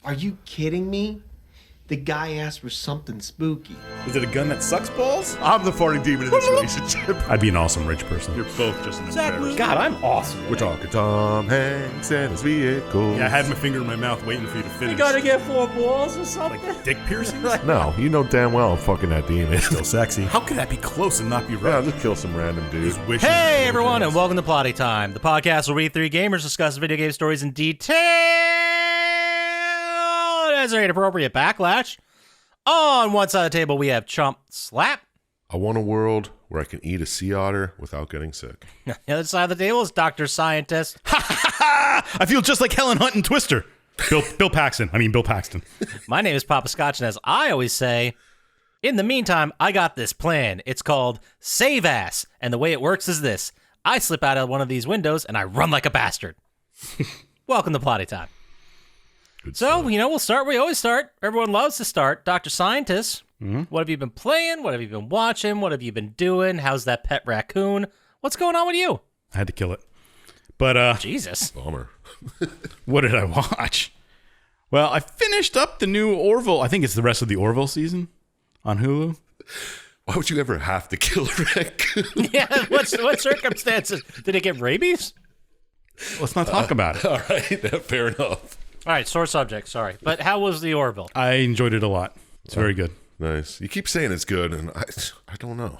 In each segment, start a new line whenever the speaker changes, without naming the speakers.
Are you kidding me? The guy asked for something spooky.
Is it a gun that sucks balls?
I'm the farting demon in this relationship.
I'd be an awesome rich person.
You're both just an embarrassment.
God, I'm awesome.
We're talking Tom Hanks and his vehicle.
Yeah, I had my finger in my mouth waiting for you to finish.
You gotta get 4 balls or something.
Like dick piercings?
No, you know damn well I'm fucking that demon.
Still sexy. How could that be close and not be
Yeah,
right?
just kill some random dude.
Hey everyone, and welcome to Plotty Time, the podcast where we three gamers discuss video game stories in detail as an appropriate backlash. On one side of the table, we have Chump Slap.
I want a world where I can eat a sea otter without getting sick.
The other side of the table is Dr. Syintist.
I feel just like Helen Hunt and Twister. Bill Paxton.
My name is Poppascotch, and as I always say, in the meantime, I got this plan. It's called Save Ass, and the way it works is this. I slip out of one of these windows, and I run like a bastard. Welcome to Plotty Time.
Good
So,
stuff.
we'll start. We always start. Everyone loves to start. Dr. Syintist, What have you been playing? What have you been watching? What have you been doing? How's that pet raccoon? What's going on with you?
I had to kill it. But,
Jesus.
Bummer.
what did I watch? Well, I finished up the new Orville. I think it's the rest of the Orville season on Hulu.
Why would you ever have to kill a raccoon?
Yeah, what circumstances? Did it get rabies?
Let's not talk about it.
All right, fair enough.
All right, sore subject, sorry. But how was the Orville?
I enjoyed it a lot. It's very good.
Nice. You keep saying it's good, and I don't know.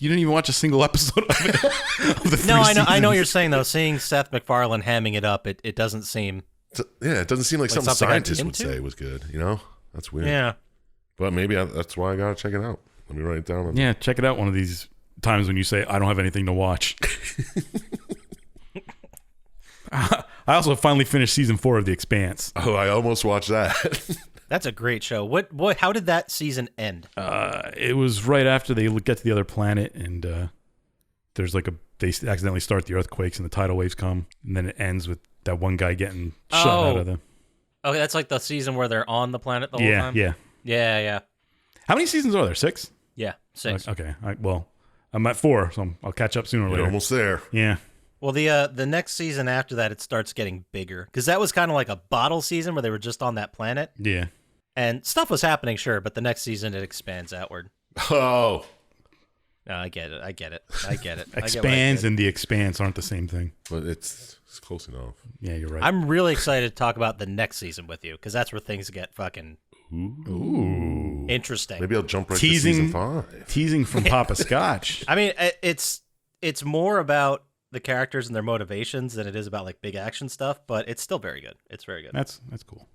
You didn't even watch a single episode of it. Of the three
No, I know
seasons.
what you're saying, though. Seeing Seth MacFarlane hamming it up, it doesn't seem...
Yeah, it doesn't seem like something
something I'm
scientists would
into?
say was good, you know? That's weird.
Yeah.
But maybe that's why I gotta check it out. Let me write it down.
Yeah, check it out one of these times when you say, I don't have anything to watch. I also finally finished season 4 of The Expanse.
Oh, I almost watched that.
That's a great show. How did that season end?
It was right after they get to the other planet, and there's like they accidentally start the earthquakes, and the tidal waves come, and then it ends with that one guy getting shot out of the...
Okay, that's like the season where they're on the planet the whole time? Yeah.
How many seasons are there? 6?
Yeah, 6.
Okay. I'm at 4, so I'll catch up sooner or
You're
later.
almost there.
Yeah.
Well, the next season after that, it starts getting bigger. Because that was kind of like a bottle season where they were just on that planet.
Yeah.
And stuff was happening, sure, but the next season it expands outward.
Oh.
No, I get it.
Expands and The Expanse aren't the same thing.
But it's close enough.
Yeah, you're right.
I'm really excited to talk about the next season with you, because that's where things get fucking
Ooh.
interesting.
Maybe I'll jump right
Teasing.
to season 5.
Teasing from Poppascotch.
I mean, it's more about the characters and their motivations than it is about like big action stuff, but it's still very good. It's very good.
That's cool.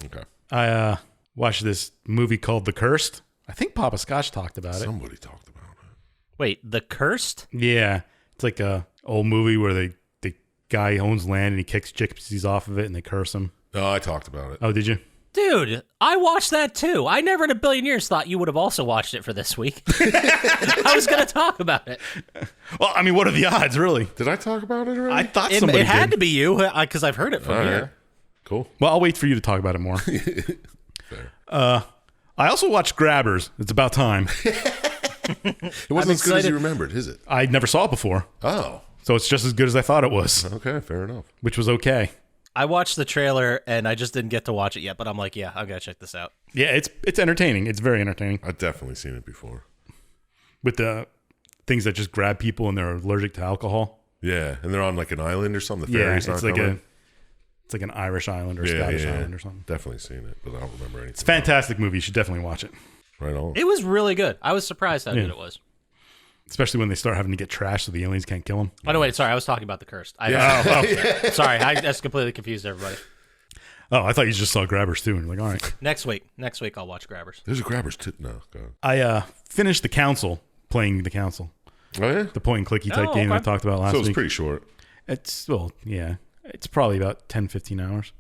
Okay.
I watched this movie called The Cursed. I think Poppascotch talked about it.
Somebody talked about it.
Wait, The Cursed?
Yeah, it's like a old movie where the guy owns land and he kicks gypsies off of it and they curse him.
No, I talked about it.
Oh, did you?
Dude, I watched that too. I never in a billion years thought you would have also watched it for this week. I was going to talk about it.
Well, I mean, what are the odds, really?
Did I talk about it already?
I thought
It
somebody
had
did.
to be you, because I've heard it from
All right.
here.
Cool.
Well, I'll wait for you to talk about it more.
Fair.
I also watched Grabbers. It's about time.
It wasn't as good as
excited.
you remembered, is it?
I never saw it before,
Oh.
so it's just as good as I thought it was,
Okay, fair enough.
which was okay.
I watched the trailer, and I just didn't get to watch it yet, but I'm like, yeah, I've got to check this out.
Yeah, it's entertaining. It's very entertaining.
I've definitely seen it before.
With the things that just grab people and they're allergic to alcohol.
Yeah, and they're on like an island or something. The
Yeah,
ferry's not
it's like
coming.
it's like an Irish island or Scottish island or something.
Definitely seen it, but I don't remember anything.
It's a fantastic movie. You should definitely watch it,
Right on.
It was really good. I was surprised how good it was.
especially when they start having to get trashed so the aliens can't kill them.
Oh, no, wait, sorry. I was talking about The Cursed.
Yeah.
Sorry, I just completely confused everybody.
Oh, I thought you just saw Grabbers too, and you're like, all right.
Next week I'll watch Grabbers.
There's a Grabbers too. No, go ahead.
I finished The Council, playing The Council,
Oh, yeah?
the point and clicky type
Oh,
game I
okay.
talked about last
So it's
week.
pretty short.
It's it's probably about 10, 15 hours.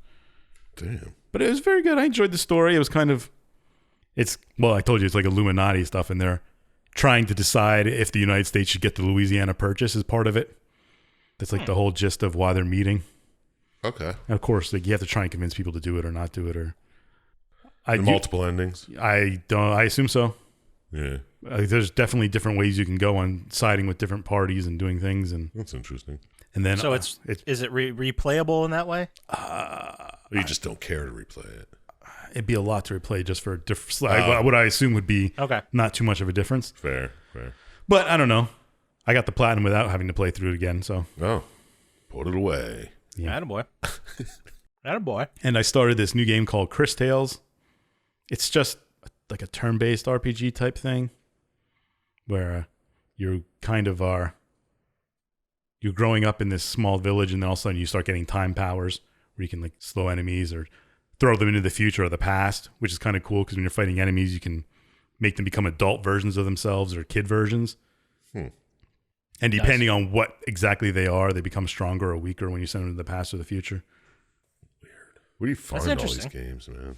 Damn.
But it was very good. I enjoyed the story. It was kind of, I told you, it's like Illuminati stuff, and they're trying to decide if the United States should get the Louisiana Purchase as part of it. That's like the whole gist of why they're meeting.
Okay.
And of course, like you have to try and convince people to do it or not do it, or
Multiple endings.
I don't. I assume so.
Yeah.
There's definitely different ways you can go on siding with different parties and doing things, and
That's interesting.
And then
So is it replayable in that way?
You just don't care to replay it.
it'd be a lot to replay just for what I assume would be not too much of a difference.
Fair.
But I don't know. I got the platinum without having to play through it again, so.
Oh, put it away.
Yeah. Attaboy. Attaboy.
And I started this new game called Chris Tales. It's just like a turn-based RPG type thing where you kind of are, you're growing up in this small village and then all of a sudden you start getting time powers where you can like slow enemies or throw them into the future or the past, which is kind of cool because when you're fighting enemies, you can make them become adult versions of themselves or kid versions. And depending on what exactly they are, they become stronger or weaker when you send them to the past or the future.
Weird. Where do you find all these games, man?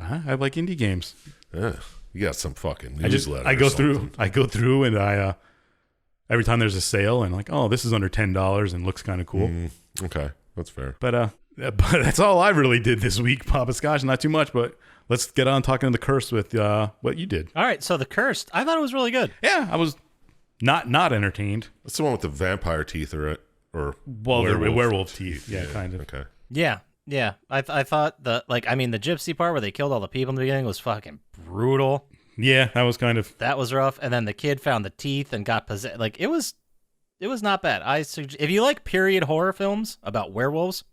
I like indie games.
Yeah, you got some fucking newsletter.
I go through, and I every time there's a sale, and like, oh, this is under $10 and looks kind of cool.
Okay, that's fair.
But that's all I really did this week, Poppascotch. Not too much, but let's get on talking to the Curse with what you did.
All right, so the Cursed, I thought it was really good.
Yeah, I was not entertained.
That's the one with the vampire teeth, or
werewolf teeth. Yeah, kind of.
Okay.
Yeah. I thought the gypsy part where they killed all the people in the beginning was fucking brutal.
Yeah, that was kind of.
That was rough. And then the kid found the teeth and got possessed. Like it was not bad. If you like period horror films about werewolves,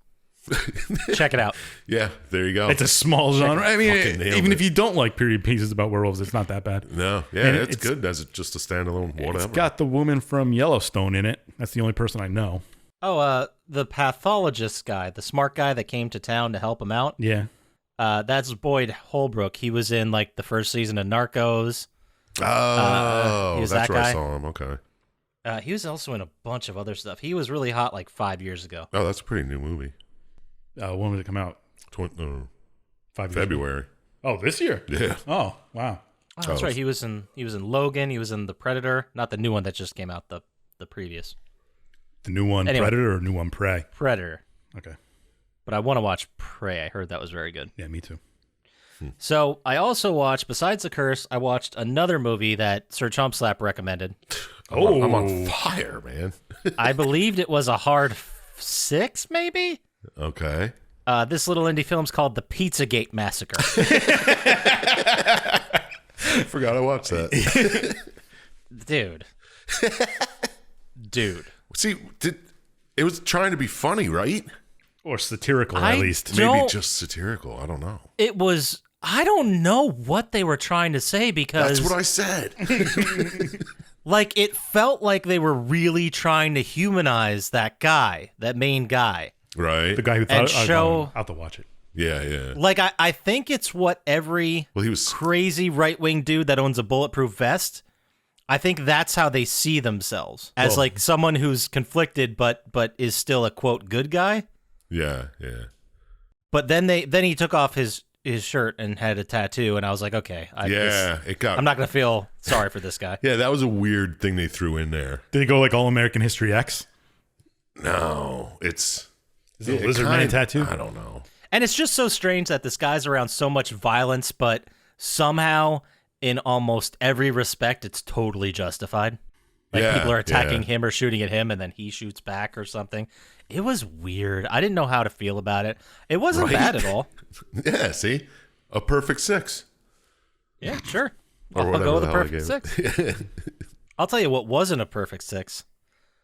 check it out.
Yeah, there you go.
It's a small genre. I mean, even if you don't like period pieces about werewolves, it's not that bad.
No, yeah, and it's good as just a standalone whatever.
It's got the woman from Yellowstone in it. That's the only person I know.
Oh, the pathologist guy, the smart guy that came to town to help him out.
Yeah.
That's Boyd Holbrook. He was in like the first season of Narcos.
Oh,
he was
that's
that
where
guy.
I saw him. Okay.
He was also in a bunch of other stuff. He was really hot like 5 years ago.
Oh, that's a pretty new movie.
When did it come out?
5 years.
February. Oh, this year?
Yeah.
Oh, wow.
Oh, that's right. He was in Logan. He was in The Predator, not the new one that just came out. The previous.
The new one, anyway, Predator, or new one, Prey?
Predator.
Okay.
But I want to watch Prey. I heard that was very good.
Yeah, me too.
So I also watched, besides The Curse, I watched another movie that Sir Chump Slap recommended.
I'm on fire, man.
I believed it was a hard 6, maybe?
Okay.
This little indie film's called The Pizzagate Massacre.
I forgot I watched that.
Dude.
See, it was trying to be funny, right?
Or satirical, at least.
Maybe just satirical. I don't know.
It was... I don't know what they were trying to say because...
That's what I said.
Like, it felt like they were really trying to humanize that guy, that main guy.
Right.
The guy who thought I'll have to watch it.
Yeah.
Like, I think it's what every crazy right-wing dude that owns a bulletproof vest, I think that's how they see themselves. As, like, someone who's conflicted but is still a, quote, good guy.
Yeah.
But then he took off his shirt and had a tattoo, and I was like, okay. I'm not going to feel sorry for this guy.
Yeah, that was a weird thing they threw in there.
Did it go like All American History X?
No, Is
it a lizard man tattoo?
I don't know.
And it's just so strange that this guy's around so much violence, but somehow, in almost every respect, it's totally justified. Like, people are attacking him or shooting at him, and then he shoots back or something. It was weird. I didn't know how to feel about it. It wasn't bad at all.
Yeah, see? A perfect 6.
Yeah, sure.
Or
I'll go with a
the hell I
perfect
gave
6. I'll tell you what wasn't a perfect 6.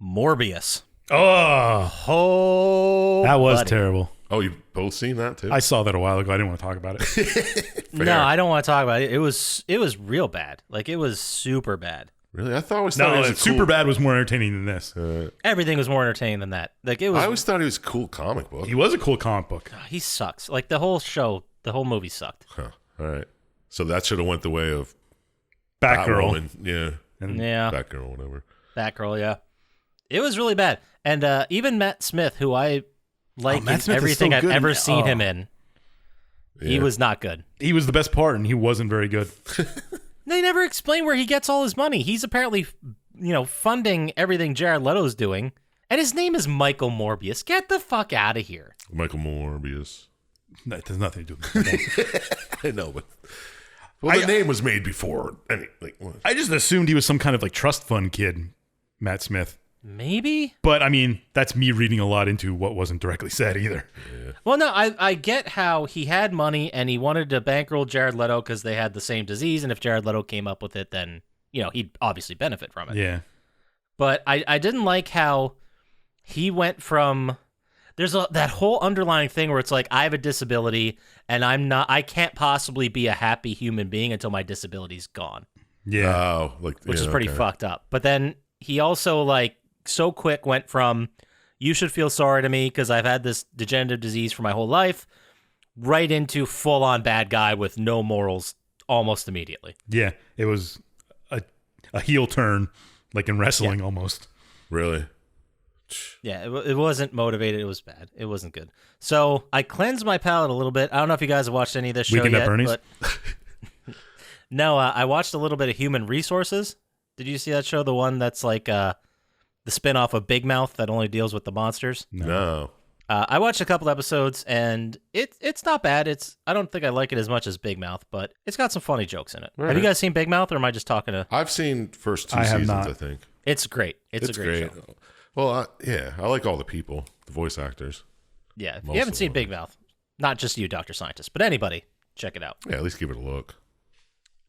Morbius.
Oh, that was terrible.
Oh, you both seen that too?
I saw that a while ago. I didn't want to talk about it.
No, I don't want to talk about it. It was real bad. Like, it was super bad.
Really? I thought it was
super bad was more entertaining than this.
Everything was more entertaining than that. Like, it was.
I always thought he was a cool comic book.
He was a cool comic book.
He sucks. Like, the whole movie sucked.
Huh. All right. So that should have went the way of
Batgirl.
Yeah.
Yeah.
Batgirl, whatever.
Batgirl, yeah. It was really bad. And even Matt Smith, who I like in everything I've ever seen him in, he was not good.
He was the best part, and he wasn't very good.
They never explain where he gets all his money. He's apparently, funding everything Jared Leto's doing, and his name is Michael Morbius. Get the fuck out of here.
Michael Morbius.
That has nothing to do with it.
I know, but the name was made before.
I just assumed he was some kind of like trust fund kid, Matt Smith.
Maybe.
But I mean, that's me reading a lot into what wasn't directly said either.
Yeah.
Well, no, I get how he had money and he wanted to bankroll Jared Leto because they had the same disease, and if Jared Leto came up with it, then he'd obviously benefit from it.
Yeah.
But I didn't like how he went from that whole underlying thing where it's like, I have a disability and I can't possibly be a happy human being until my disability's gone.
Yeah.
Oh,
Which is pretty fucked up. But then he also so quick went from, you should feel sorry to me because I've had this degenerative disease for my whole life, right into full on bad guy with no morals almost immediately.
Yeah. It was a heel turn, like in wrestling almost.
Really?
Yeah, it wasn't motivated. It was bad. It wasn't good. So I cleansed my palate a little bit. I don't know if you guys have watched any of this show
Weekend at
yet.
Bernie's?
But no, I watched a little bit of Human Resources. Did you see that show? The one that's like the spinoff of Big Mouth that only deals with the monsters?
No.
I watched a couple episodes, and it's not bad. I don't think I like it as much as Big Mouth, but it's got some funny jokes in it.
All
Have you
right.
guys seen Big Mouth, or am I just talking to...
I've seen first 2
I have
seasons,
not.
I think.
It's great. It's a great show.
Well, I like all the people, the voice actors.
Yeah, if
Most
you haven't
of
seen
them.
Big Mouth, not just you, Dr. Scientist, but anybody, check it out.
Yeah, at least give it a look.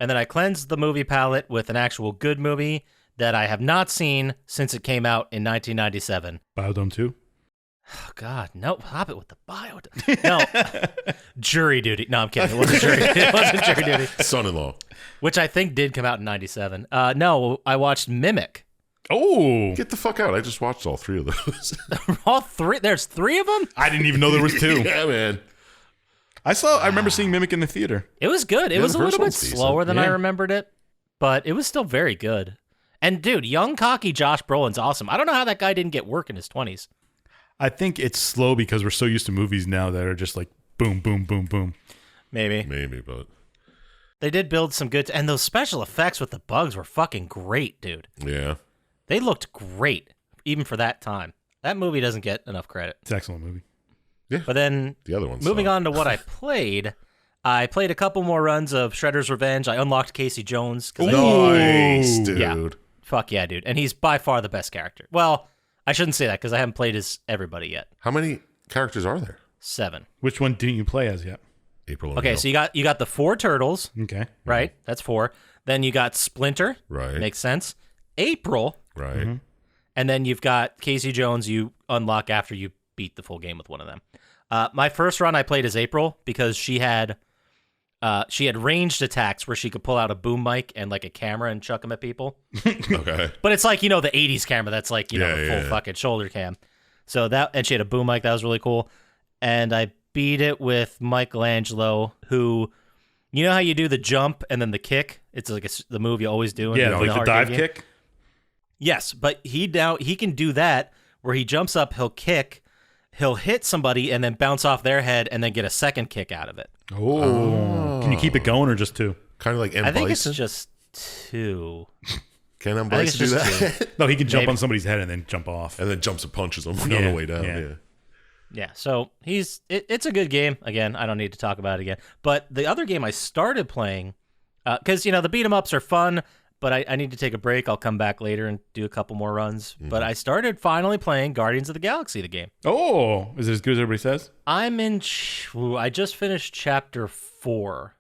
And then I cleansed the movie palette with an actual good movie that I have not seen since it came out in 1997.
Biodome 2?
Oh, God, no. Hop it with the bio. No. Jury Duty. No, I'm kidding. It wasn't Jury It wasn't Jury Duty,
Son-in-law.
which I think did come out in 97. No, I watched Mimic.
Oh!
Get the fuck out. I just watched all 3 of those.
All 3? There's 3 of them?
I didn't even know there was 2.
Yeah, man.
I remember seeing Mimic in the theater.
It was good. It
Yeah,
was
the
a
first
little bit
one's decent.
slower than I
Yeah.
remembered it, but it was still very good. And, dude, young, cocky Josh Brolin's awesome. I don't know how that guy didn't get work in his 20s.
I think it's slow because we're so used to movies now that are just like boom, boom, boom, boom.
Maybe.
Maybe, but
They did build some good... And those special effects with the bugs were fucking great, dude.
yeah.
They looked great, even for that time. That movie doesn't get enough credit.
It's an excellent movie.
But then,
The other one's
moving on to what I played a couple more runs of Shredder's Revenge. I unlocked Casey Jones. 'Cause
Nice, dude.
Yeah. Fuck yeah, dude. And he's by far the best character. Well, I shouldn't say that because I haven't played as everybody yet.
How many characters are there?
7.
Which one didn't you play as yet?
April.
Okay, so you got the 4 turtles,
Okay.
right? That's 4. Then you got Splinter.
Right.
Makes sense. April.
Right.
And then you've got Casey Jones you unlock after you beat the full game with one of them. My first run I played as April because she had ranged attacks where she could pull out a boom mic and like a camera and chuck them at people.
Okay.
But it's like, the 80s camera that's like, the full
yeah.
fucking shoulder cam. So and she had a boom mic that was really cool. And I beat it with Michelangelo, who, you know how you do the jump and then the kick? It's like the move you always do.
Yeah,
in
like the
arcade
dive
game.
kick.
Yes, but he can do that where he jumps up, he'll kick, he'll hit somebody and then bounce off their head and then get a second kick out of it.
Oh. Can you keep it going or just 2?
Kind of like M.
I think
Bison.
it's just 2.
Can M.
I think it's
Bison do
just
that?
No, he can jump
Maybe.
on somebody's head and then jump off.
And then jumps and punches them on
Yeah,
the way down.
yeah.
Yeah.
Yeah, so it's a good game. Again, I don't need to talk about it again. But the other game I started playing, because, the beat 'em ups are fun, but I need to take a break. I'll come back later and do a couple more runs. But I started finally playing Guardians of the Galaxy, the game.
Oh, is it as good as everybody says?
I'm in, I just finished chapter 4.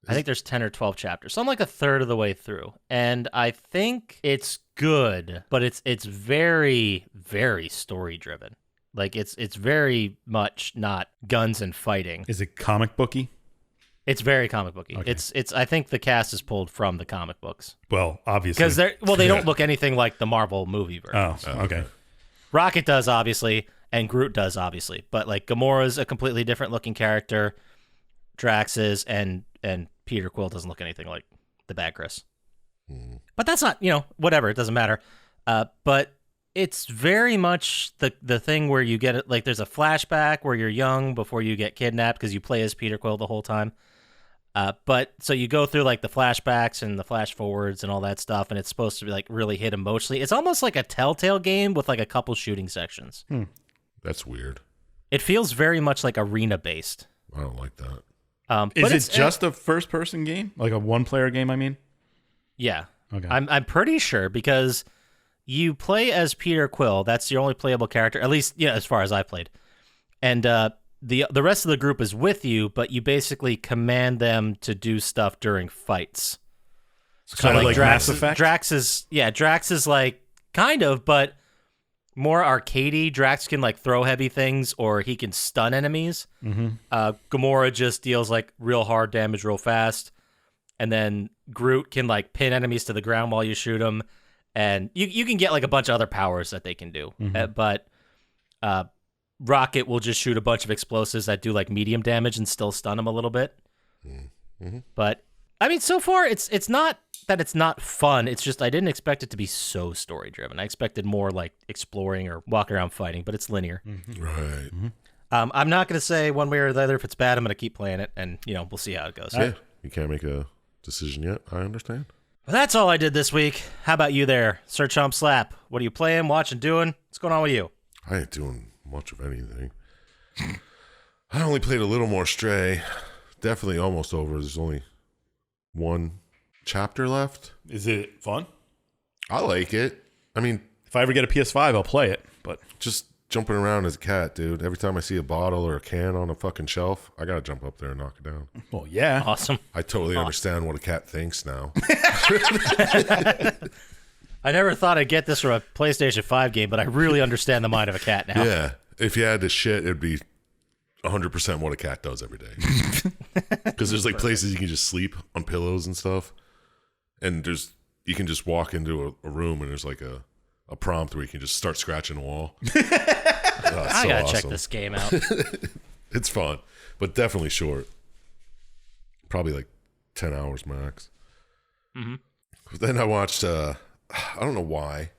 I think there's 10 or 12 chapters. So I'm like a third of the way through. And I think it's good, but it's very, very story driven. Like it's very much not guns and fighting.
Is it comic booky?
It's very comic booky.
Okay.
It's I think the cast is pulled from the comic books.
Well, obviously.
Because they don't look anything like the Marvel movie version.
Oh, okay.
Rocket does obviously, and Groot does obviously. But like Gamora's a completely different looking character. Drax is and Peter Quill doesn't look anything like the bad Chris. But that's not, whatever, it doesn't matter. But it's very much the thing where you get it, like there's a flashback where you're young before you get kidnapped because you play as Peter Quill the whole time. But so you go through like the flashbacks and the flash forwards and all that stuff, and it's supposed to be like really hit emotionally. It's almost like a Telltale game with like a couple shooting sections.
That's weird.
It feels very much like arena based.
I don't like that.
Is
But
it just a first person game? Like a one player game, I mean?
Yeah.
Okay.
I'm pretty sure because you play as Peter Quill. That's your only playable character, at least as far as I played. And the rest of the group is with you, but you basically command them to do stuff during fights.
It's kind of like Mass Effect.
Drax is like kind of, but more arcadey. Drax can like throw heavy things, or he can stun enemies. Gamora just deals like real hard damage real fast, and then Groot can like pin enemies to the ground while you shoot them, and you can get like a bunch of other powers that they can do. But Rocket will just shoot a bunch of explosives that do like medium damage and still stun them a little bit. But I mean, so far it's not that it's not fun. It's just I didn't expect it to be so story driven. I expected more like exploring or walking around fighting, but it's linear.
Right.
I'm not going to say one way or the other if it's bad. I'm going to keep playing it, and we'll see how it goes.
Yeah, you can't make a decision yet. I understand.
Well, that's all I did this week. How about you there, Sir Chump Slap? What are you playing, watching, doing? What's going on with you?
I ain't doing much of anything. I only played a little more Stray. Definitely almost over. There's only one chapter left.
Is it fun?
I like it. I mean,
If I ever get a PS5, I'll play it. But
just jumping around as a cat, dude. Every time I see a bottle or a can on a fucking shelf, I gotta jump up there and knock it down.
well, yeah.
Awesome.
I totally understand what a cat thinks now.
I never thought I'd get this from a PlayStation 5 game, but I really understand the mind of a cat now.
Yeah. If you had to shit, it'd be 100% what a cat does every day. Because there's like places you can just sleep on pillows and stuff. And you can just walk into a room and there's like a prompt where you can just start scratching the wall.
I gotta check this game out.
It's fun, but definitely short. Probably like 10 hours max. But then I watched, I don't know why,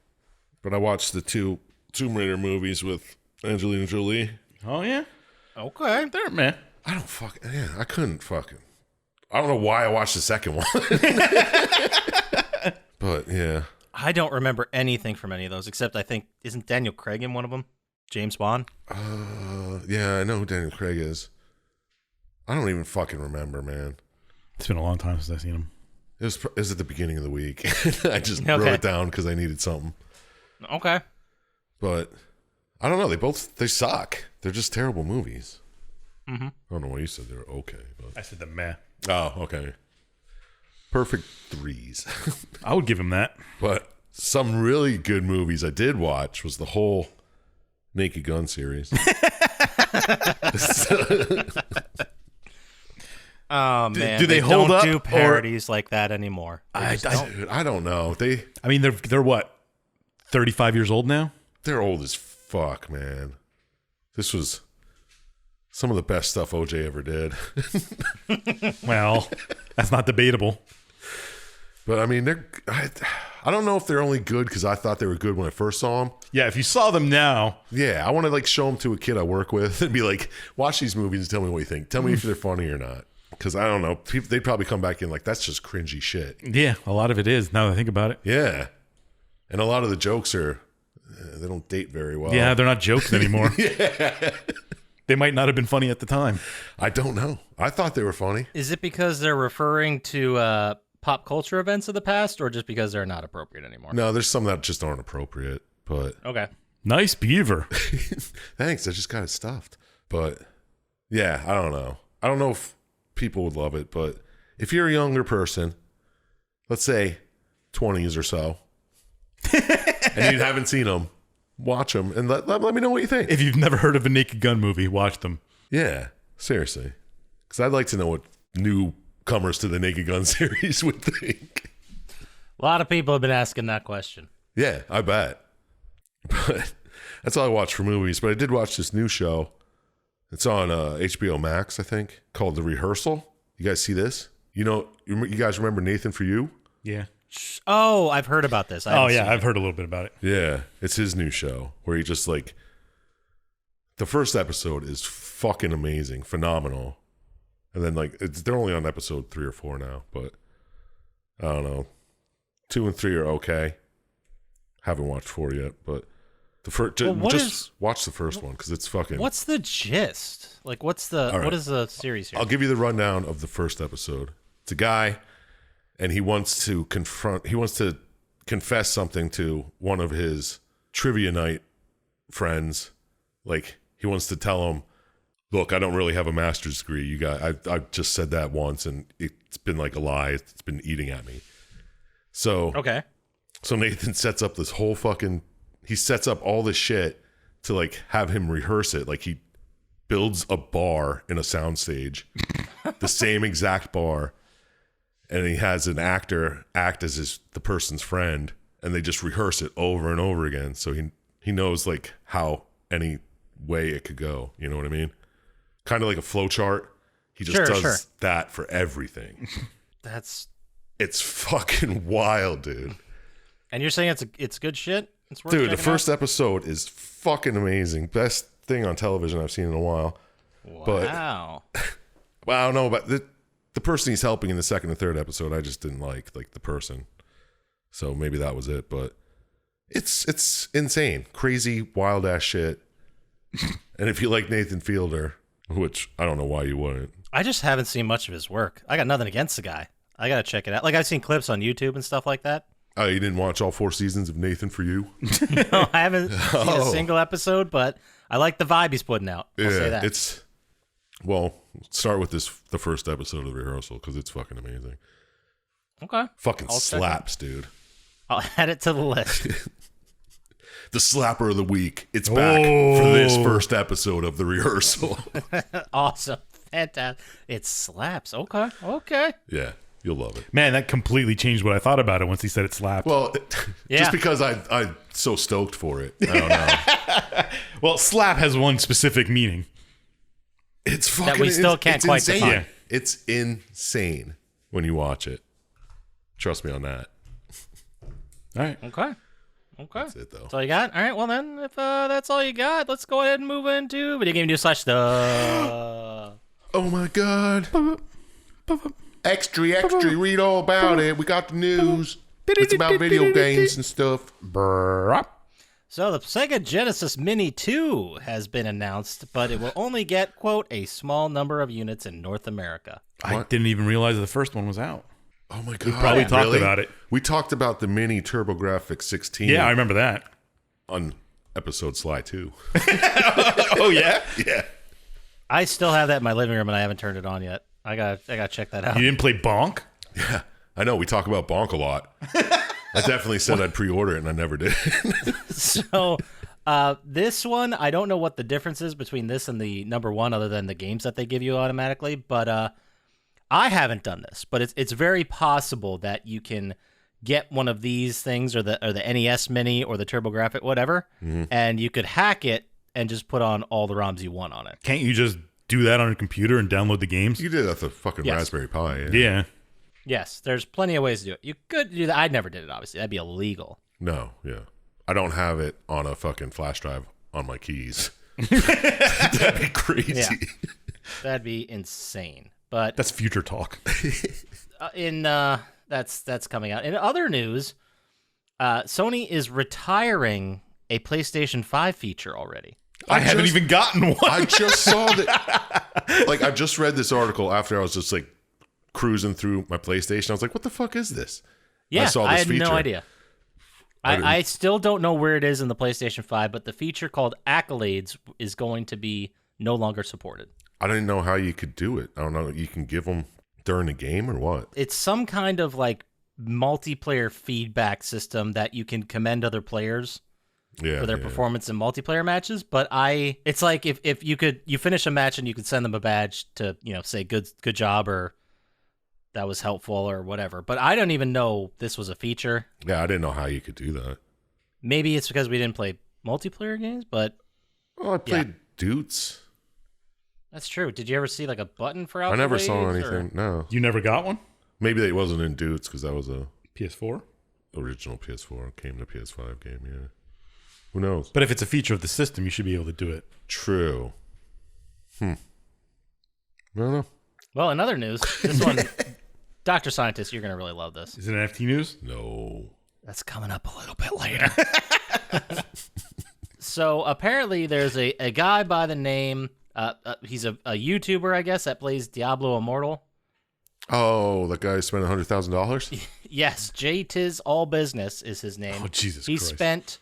but I watched the two Tomb Raider movies with Angelina Jolie.
Oh, yeah?
Okay.
There, man.
I couldn't fucking. I don't know why I watched the second one. But yeah.
I don't remember anything from any of those, except I think, isn't Daniel Craig in one of them? James Bond?
Yeah, I know who Daniel Craig is. I don't even fucking remember, man.
It's been a long time since I've seen him.
It was at the beginning of the week. I just wrote it down because I needed something.
Okay.
But I don't know. They suck. They're just terrible movies. I don't know why you said they were okay. But.
I said the meh.
Oh, okay. Perfect threes.
I would give him that.
But some really good movies I did watch was the whole Naked Gun series.
Oh man,
do they hold
don't
up,
do parodies like that anymore.
I don't know.
I mean, they're what, 35 years old now?
They're old as fuck, man. This was some of the best stuff OJ ever did.
Well, that's not debatable.
But I mean, I don't know if they're only good because I thought they were good when I first saw them.
Yeah, if you saw them now.
Yeah, I want to like show them to a kid I work with and be like, watch these movies and tell me what you think. Tell me if they're funny or not. Because I don't know, they'd probably come back in like, that's just cringy shit.
Yeah, a lot of it is, now that I think about it.
Yeah. And a lot of the jokes are, they don't date very well.
Yeah, they're not jokes anymore. Yeah. They might not have been funny at the time.
I don't know. I thought they were funny.
Is it because they're referring to pop culture events of the past, or just because they're not appropriate anymore?
No, there's some that just aren't appropriate, but...
Okay.
Nice beaver.
Thanks, I just got it stuffed. But, yeah, I don't know. I don't know if people would love it, but if you're a younger person, let's say 20s or so, and you haven't seen them, watch them and let me know what you think.
If you've never heard of a Naked Gun movie, watch them.
Yeah, seriously. Because I'd like to know what newcomers to the Naked Gun series would think.
A lot of people have been asking that question.
Yeah, I bet. But that's all I watch for movies. But I did watch this new show. It's on HBO Max, I think, called The Rehearsal. You guys see this? You guys remember Nathan For You?
Yeah.
Oh, I've heard about this.
I've heard a little bit about it.
Yeah, it's his new show where he just like, the first episode is fucking amazing, phenomenal. And then like, they're only on episode 3 or 4 now, but I don't know. 2 and 3 are okay. Haven't watched 4 yet, but the first, watch the first one because it's fucking.
What's the gist? Like, what is the series here?
I'll give you the rundown of the first episode. It's a guy, and he wants to confess something to one of his trivia night friends. Like, he wants to tell him, look, I don't really have a master's degree. I just said that once, and it's been like a lie. It's been eating at me. So Nathan sets up this whole he sets up all this shit to like have him rehearse it. Like, he builds a bar in a soundstage, the same exact bar, and he has an actor act as the person's friend, and they just rehearse it over and over again. So he knows like how any way it could go. You know what I mean? Kind of like a flow chart. He just does that for everything. It's fucking wild, dude. And
you're saying it's good shit? It's worth
dude, the
checking
first
out?
episode is fucking amazing. Best thing on television I've seen in a while.
Wow.
Well, I don't know, but the person he's helping in the second and third episode, I just didn't like the person. So maybe that was it, but it's insane. Crazy, wild ass shit. And if you like Nathan Fielder, which I don't know why you wouldn't.
I just haven't seen much of his work. I got nothing against the guy. I got to check it out. Like, I've seen clips on YouTube and stuff like that.
Oh, you didn't watch all 4 seasons of Nathan For You?
No, I haven't seen a single episode, but I like the vibe he's putting out. I'll say that.
Well, start with the first episode of the rehearsal, because it's fucking amazing.
Okay.
Fucking slaps, dude.
I'll add it to the list.
The slapper of the week. It's back for this first episode of the rehearsal.
Awesome. Fantastic. It slaps. Okay.
Yeah, you'll love it.
Man, that completely changed what I thought about it once he said it slapped.
Well, just because I'm so stoked for it. I don't know.
Well, slap has one specific meaning.
It's fucking...
That we still can't quite define.
Yeah. It's insane when you watch it. Trust me on that.
All right.
Okay.
That's it, though.
That's all you got? All right, well then, if that's all you got, let's go ahead and move into video game news / stuff.
Oh my god. Extra, read all about it. We got the news. It's about video games and stuff.
So the Sega Genesis Mini 2 has been announced, but it will only get, quote, a small number of units in North America.
I didn't even realize the first one was out.
Oh my god.
We probably talked about it.
We talked about the Mini TurboGrafx 16.
Yeah, I remember that.
On episode Sly 2.
Oh, yeah?
Yeah.
I still have that in my living room, and I haven't turned it on yet. I gotta check that out.
You didn't play Bonk?
Yeah. I know. We talk about Bonk a lot. I definitely said I'd pre-order it, and I never did.
So this one, I don't know what the difference is between this and the number one, other than the games that they give you automatically. But I haven't done this, but it's very possible that you can get one of these things, or the NES Mini or the TurboGrafx, whatever, and you could hack it and just put on all the ROMs you want on it.
Can't you just do that on a computer and download the games?
You did that with the fucking Raspberry Pi.
Yeah.
Yes, there's plenty of ways to do it. You could do that. I never did it, obviously. That'd be illegal.
No, yeah. I don't have it on a fucking flash drive on my keys. That'd be crazy.
Yeah. That'd be insane. But
that's future talk.
That's coming out. In other news, Sony is retiring a PlayStation 5 feature already.
I haven't even gotten one.
I just saw that. Like, I just read this article after I was just like cruising through my PlayStation. I was like, what the fuck is this?
Yeah,
I saw this
had
feature.
No idea. I still don't know where it is in the PlayStation 5, but the feature called Accolades is going to be no longer supported.
I didn't know how you could do it. I don't know. You can give them during the game or what?
It's some kind of like multiplayer feedback system that you can commend other players for their performance in multiplayer matches. But it's like if you finish a match and you could send them a badge to, say good job or that was helpful or whatever. But I don't even know this was a feature.
Yeah, I didn't know how you could do that.
Maybe it's because we didn't play multiplayer games, but
I played Doots.
That's true. Did you ever see like a button for Accolades?
I never saw anything. No.
You never got one?
Maybe it wasn't in Doots because that was a
PS4?
Original PS4. Came to PS5 game, yeah. Who knows?
But if it's a feature of the system, you should be able to do it.
True. I don't know.
Well, in other news, this one, Dr. Syintist, you're going to really love this.
Is it NFT news?
No.
That's coming up a little bit later. So apparently there's a guy by the name, he's a YouTuber, I guess, that plays Diablo Immortal.
Oh, that guy spent $100,000.
Yes, J Tiz All Business is his name.
Oh, Jesus
He
Christ.
spent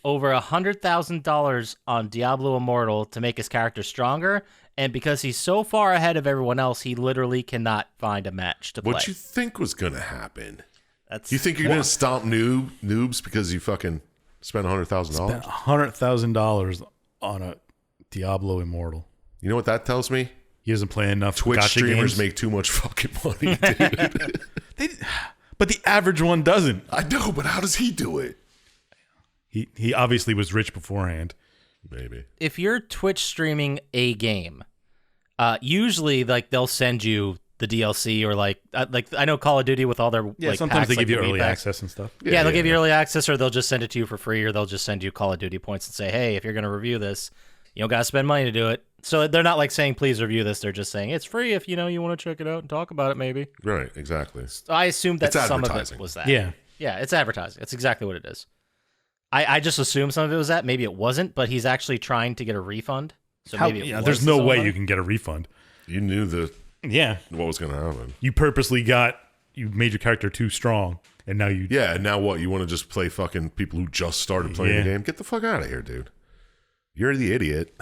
over $100,000 on Diablo Immortal to make his character stronger, and because he's so far ahead of everyone else, he literally cannot find a match to play.
What you think was gonna happen?
That's
You think you're gonna stomp noobs because you fucking spent $100,000?
$100,000 on a Diablo Immortal.
You know what that tells me?
He doesn't play enough
Twitch
gacha
streamers
games.
make too much fucking money, dude.
But the average one doesn't.
I know, but how does he do it?
He obviously was rich beforehand.
Maybe.
if you're Twitch streaming a game, usually like they'll send you the DLC or like I know Call of Duty with all their like,
sometimes
packs,
they
like
give you
the
early
repacks.
access and stuff.
Yeah, they'll give you early access, or they'll just send it to you for free, or they'll just send you Call of Duty points and say, hey, if you're going to review this, you don't got to spend money to do it. So they're not like saying, please review this. They're just saying it's free if you want to check it out and talk about it maybe.
Right, exactly.
So I assumed that
It's
some of it
advertising.
was that.
Yeah.
Yeah, it's advertising. It's exactly what it is. I just assumed some of it was that. Maybe it wasn't, but he's actually trying to get a refund. So maybe it was
there's no
some
way
money.
you can get a refund.
You knew
Yeah.
what was going to happen.
You purposely you made your character too strong, and now you...
Yeah, and now what? You want to just play fucking people who just started playing the
Yeah.
game? Get the fuck out of here, dude. You're the idiot.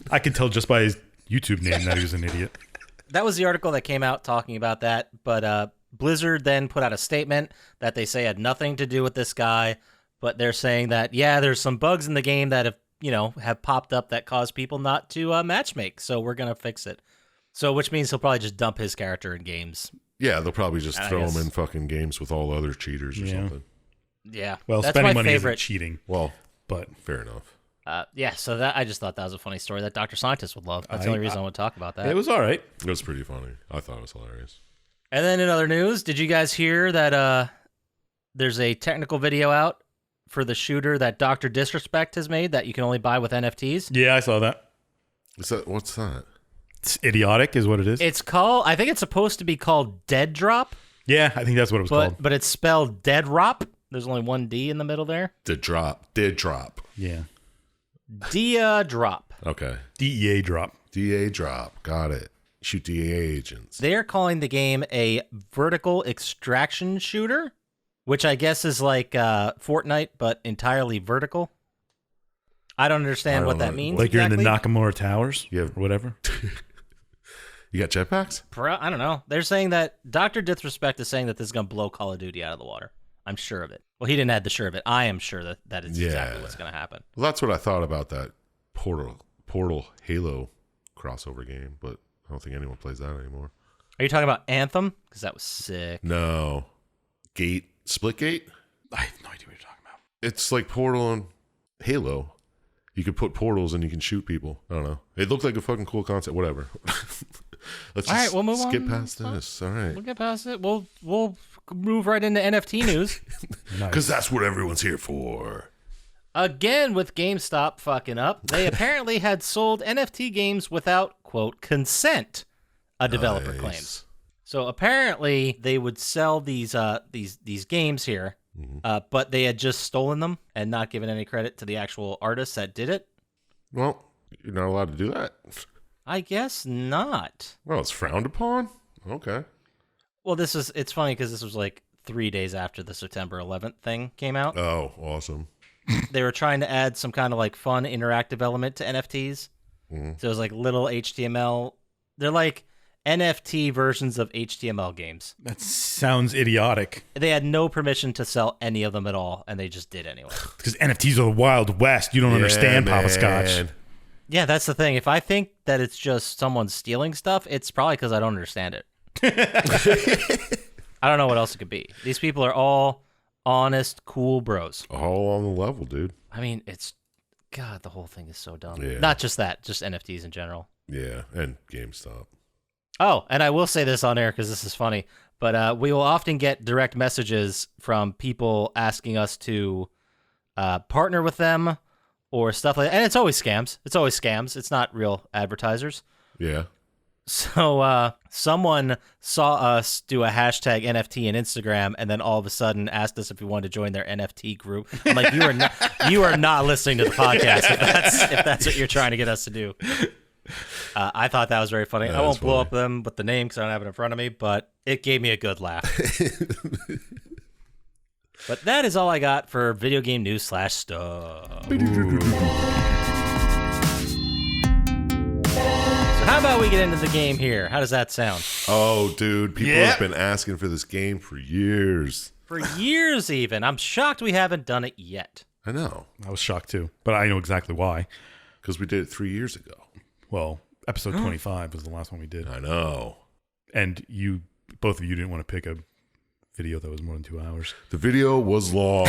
I could tell just by his YouTube name that he was an idiot.
That was the article that came out talking about that, but Blizzard then put out a statement that they say had nothing to do with this guy, but they're saying that, yeah, there's some bugs in the game that have popped up that cause people not to matchmake, so we're going to fix it. So, which means he'll probably just dump his character in games.
Yeah, they'll probably just
I
throw
guess.
him in fucking games with all other cheaters or something.
Yeah.
Well,
that's
spending
my
money
favorite.
isn't cheating,
Well,
but...
fair enough.
Yeah, so that I just thought that was a funny story that Dr. Syintist would love. That's the only reason I want to talk about that.
It was all right.
It was pretty funny. I thought it was hilarious.
And then in other news, did you guys hear that there's a technical video out for the shooter that Dr. Disrespect has made that you can only buy with NFTs?
Yeah, I saw that.
What's that?
It's idiotic is what it is.
It's called, I think it's supposed to be called Dead Drop,
Yeah, I think that's what it was called.
but it's spelled Dead Rop. There's only one D in the middle there.
Did drop.
Yeah.
Dia Drop.
Okay.
DEA drop.
DA drop. Got it. Shoot DA agents.
They're calling the game a vertical extraction shooter, which I guess is like Fortnite, but entirely vertical. I don't understand what that means.
Like you're in the
exactly.
Nakamura Towers
Yeah.
or whatever.
You got jetpacks?
I don't know. They're saying that Dr. Disrespect is saying that this is going to blow Call of Duty out of the water. I'm sure of it. Well, he didn't add the sure of it. I am sure that is exactly what's going to happen.
Well, that's what I thought about that Portal Halo crossover game, but I don't think anyone plays that anymore.
Are you talking about Anthem? Because that was sick.
No. Splitgate?
I have no idea what you're talking about.
It's like Portal and Halo. You could put portals and you can shoot people. I don't know. It looked like a fucking cool concept. Whatever. Let's
All right,
just
we'll move
skip
on.
past this. All right.
We'll get past it. We'll move right into NFT news.
Because that's what everyone's here for.
Again, with GameStop fucking up, they apparently had sold NFT games without, quote, consent, a developer
Nice.
claims. So apparently they would sell these games here, but they had just stolen them and not given any credit to the actual artists that did it.
Well, you're not allowed to do that.
I guess not.
Well, it's frowned upon? Okay.
Well, it's funny because this was like 3 days after the September 11th thing came out.
Oh, awesome.
They were trying to add some kind of like fun interactive element to NFTs. So it was like little HTML. They're like NFT versions of HTML games.
That sounds idiotic.
They had no permission to sell any of them at all, and they just did anyway.
Because NFTs are the Wild West. You don't understand Poppascotch.
man.
Yeah, that's the thing. If I think that it's just someone stealing stuff, it's probably because I don't understand it. I don't know what else it could be. These people are all honest, cool bros.
All on the level, dude.
I mean, God, the whole thing is so dumb.
Yeah.
Not just that, just NFTs in general.
Yeah, and GameStop.
Oh, and I will say this on air because this is funny, but we will often get direct messages from people asking us to partner with them or stuff like that. And it's always scams. It's not real advertisers.
Yeah.
So someone saw us do a hashtag NFT in Instagram and then all of a sudden asked us if we wanted to join their NFT group. I'm like, you are not listening to the podcast if that's what you're trying to get us to do. I thought that was very funny.
That
I won't
is
blow
funny.
up them with the name because I don't have it in front of me, but it gave me a good laugh. But that is all I got for video game news / stuff. So how about we get into the game here? How does that sound?
Oh, dude, people have been asking for this game for years.
For years, even. I'm shocked we haven't done it yet.
I know,
I was shocked too, but I know exactly why.
because we did it 3 years ago.
Well, episode 25 was the last one we did.
I know.
And both of you didn't want to pick a video that was more than 2 hours.
The video was long.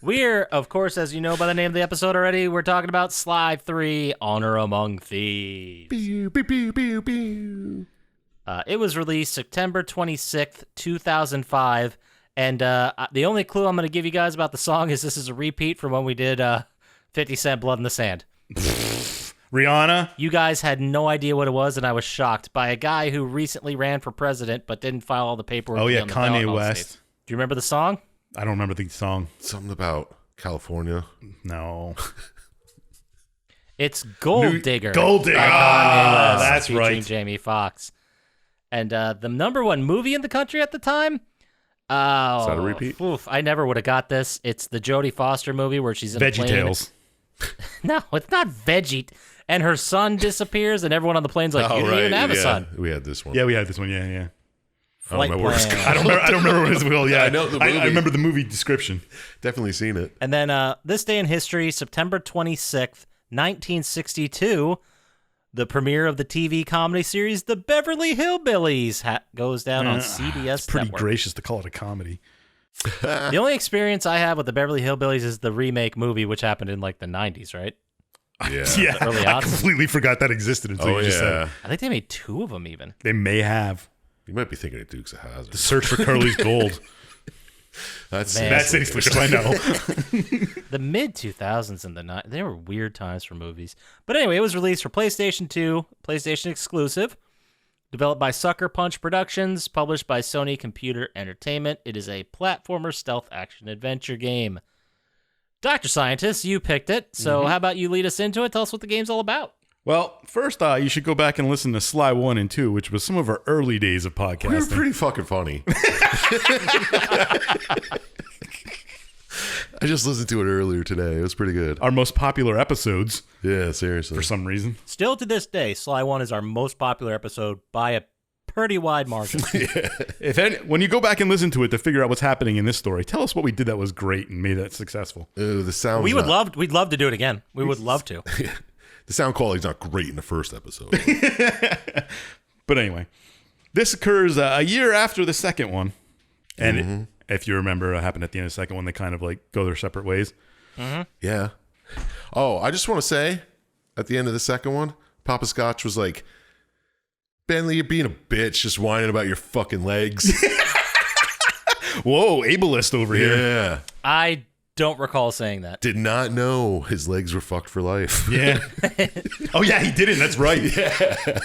We're, of course, as you know by the name of the episode already, we're talking about Sly 3 Honor Among Thieves.
Pew, pew, pew, pew, pew.
It was released September 26th, 2005. And the only clue I'm going to give you guys about the song is this is a repeat from when we did 50 Cent Blood in the Sand.
Rihanna?
You guys had no idea what it was, and I was shocked by a guy who recently ran for president but didn't file all the paperwork.
Oh,
to be
yeah,
on the ballot in
Kanye
all the
West.
states. Do you remember the song?
I don't remember the song.
Something about California.
No.
It's Gold Digger.
Gold Digger.
by Kanye
Ah,
West,
that's
featuring
right.
Jamie Foxx. And the number one movie in the country at the time? Oh,
Is that a repeat?
Oof, I never would have got this. It's the Jodie Foster movie where she's in a plane.
VeggieTales.
No, it's not Veggie. And her son disappears, and everyone on the plane's like, you didn't even have a son.
We had this one.
Yeah, we had this one. Yeah.
I don't
Flight
remember where it's
plan.
called.
I don't remember what it was. Well, yeah,
I know the movie.
I remember the movie description.
Definitely seen it.
And then this day in history, September 26th, 1962, the premiere of the TV comedy series The Beverly Hillbillies goes down on CBS
It's pretty
Network.
gracious to call it a comedy.
The only experience I have with The Beverly Hillbillies is the remake movie, which happened in like the 90s, right?
Yeah.
Yeah,
early
I
aughts.
completely forgot that existed until
Oh,
you just said
yeah.
it.
I think they made 2 of them even.
They may have.
You might be thinking of Dukes of Hazzard.
The Search for Curly's Gold.
That's
Man.
That City Slickers, I know.
The mid 2000s and the 90s, they were weird times for movies. But anyway, it was released for PlayStation 2, PlayStation exclusive, developed by Sucker Punch Productions, published by Sony Computer Entertainment. It is a platformer stealth action adventure game. Dr. Syintist, you picked it, so how about you lead us into it? Tell us what the game's all about.
Well, first, you should go back and listen to Sly 1 and 2, which was some of our early days of
We were
podcasting.
pretty fucking funny. I just listened to it earlier today. It was pretty good.
Our most popular episodes,
Yeah, seriously.
for some reason.
Still to this day, Sly 1 is our most popular episode by a pretty wide margin.
When you go back and listen to it to figure out what's happening in this story, tell us what we did that was great and made that successful.
The sound.
We'd love to do it again. We would love to.
The sound quality's not great in the first episode.
But anyway, this occurs a year after the second one. And if you remember, it happened at the end of the second one. They kind of like go their separate ways.
Yeah. Oh, I just want to say, at the end of the second one, Poppascotch was like, Bentley, you're being a bitch, just whining about your fucking legs.
Whoa, ableist over here.
Yeah.
I don't recall saying that.
Did not know his legs were fucked for life.
Yeah. Oh, yeah, he didn't. That's right. Yeah.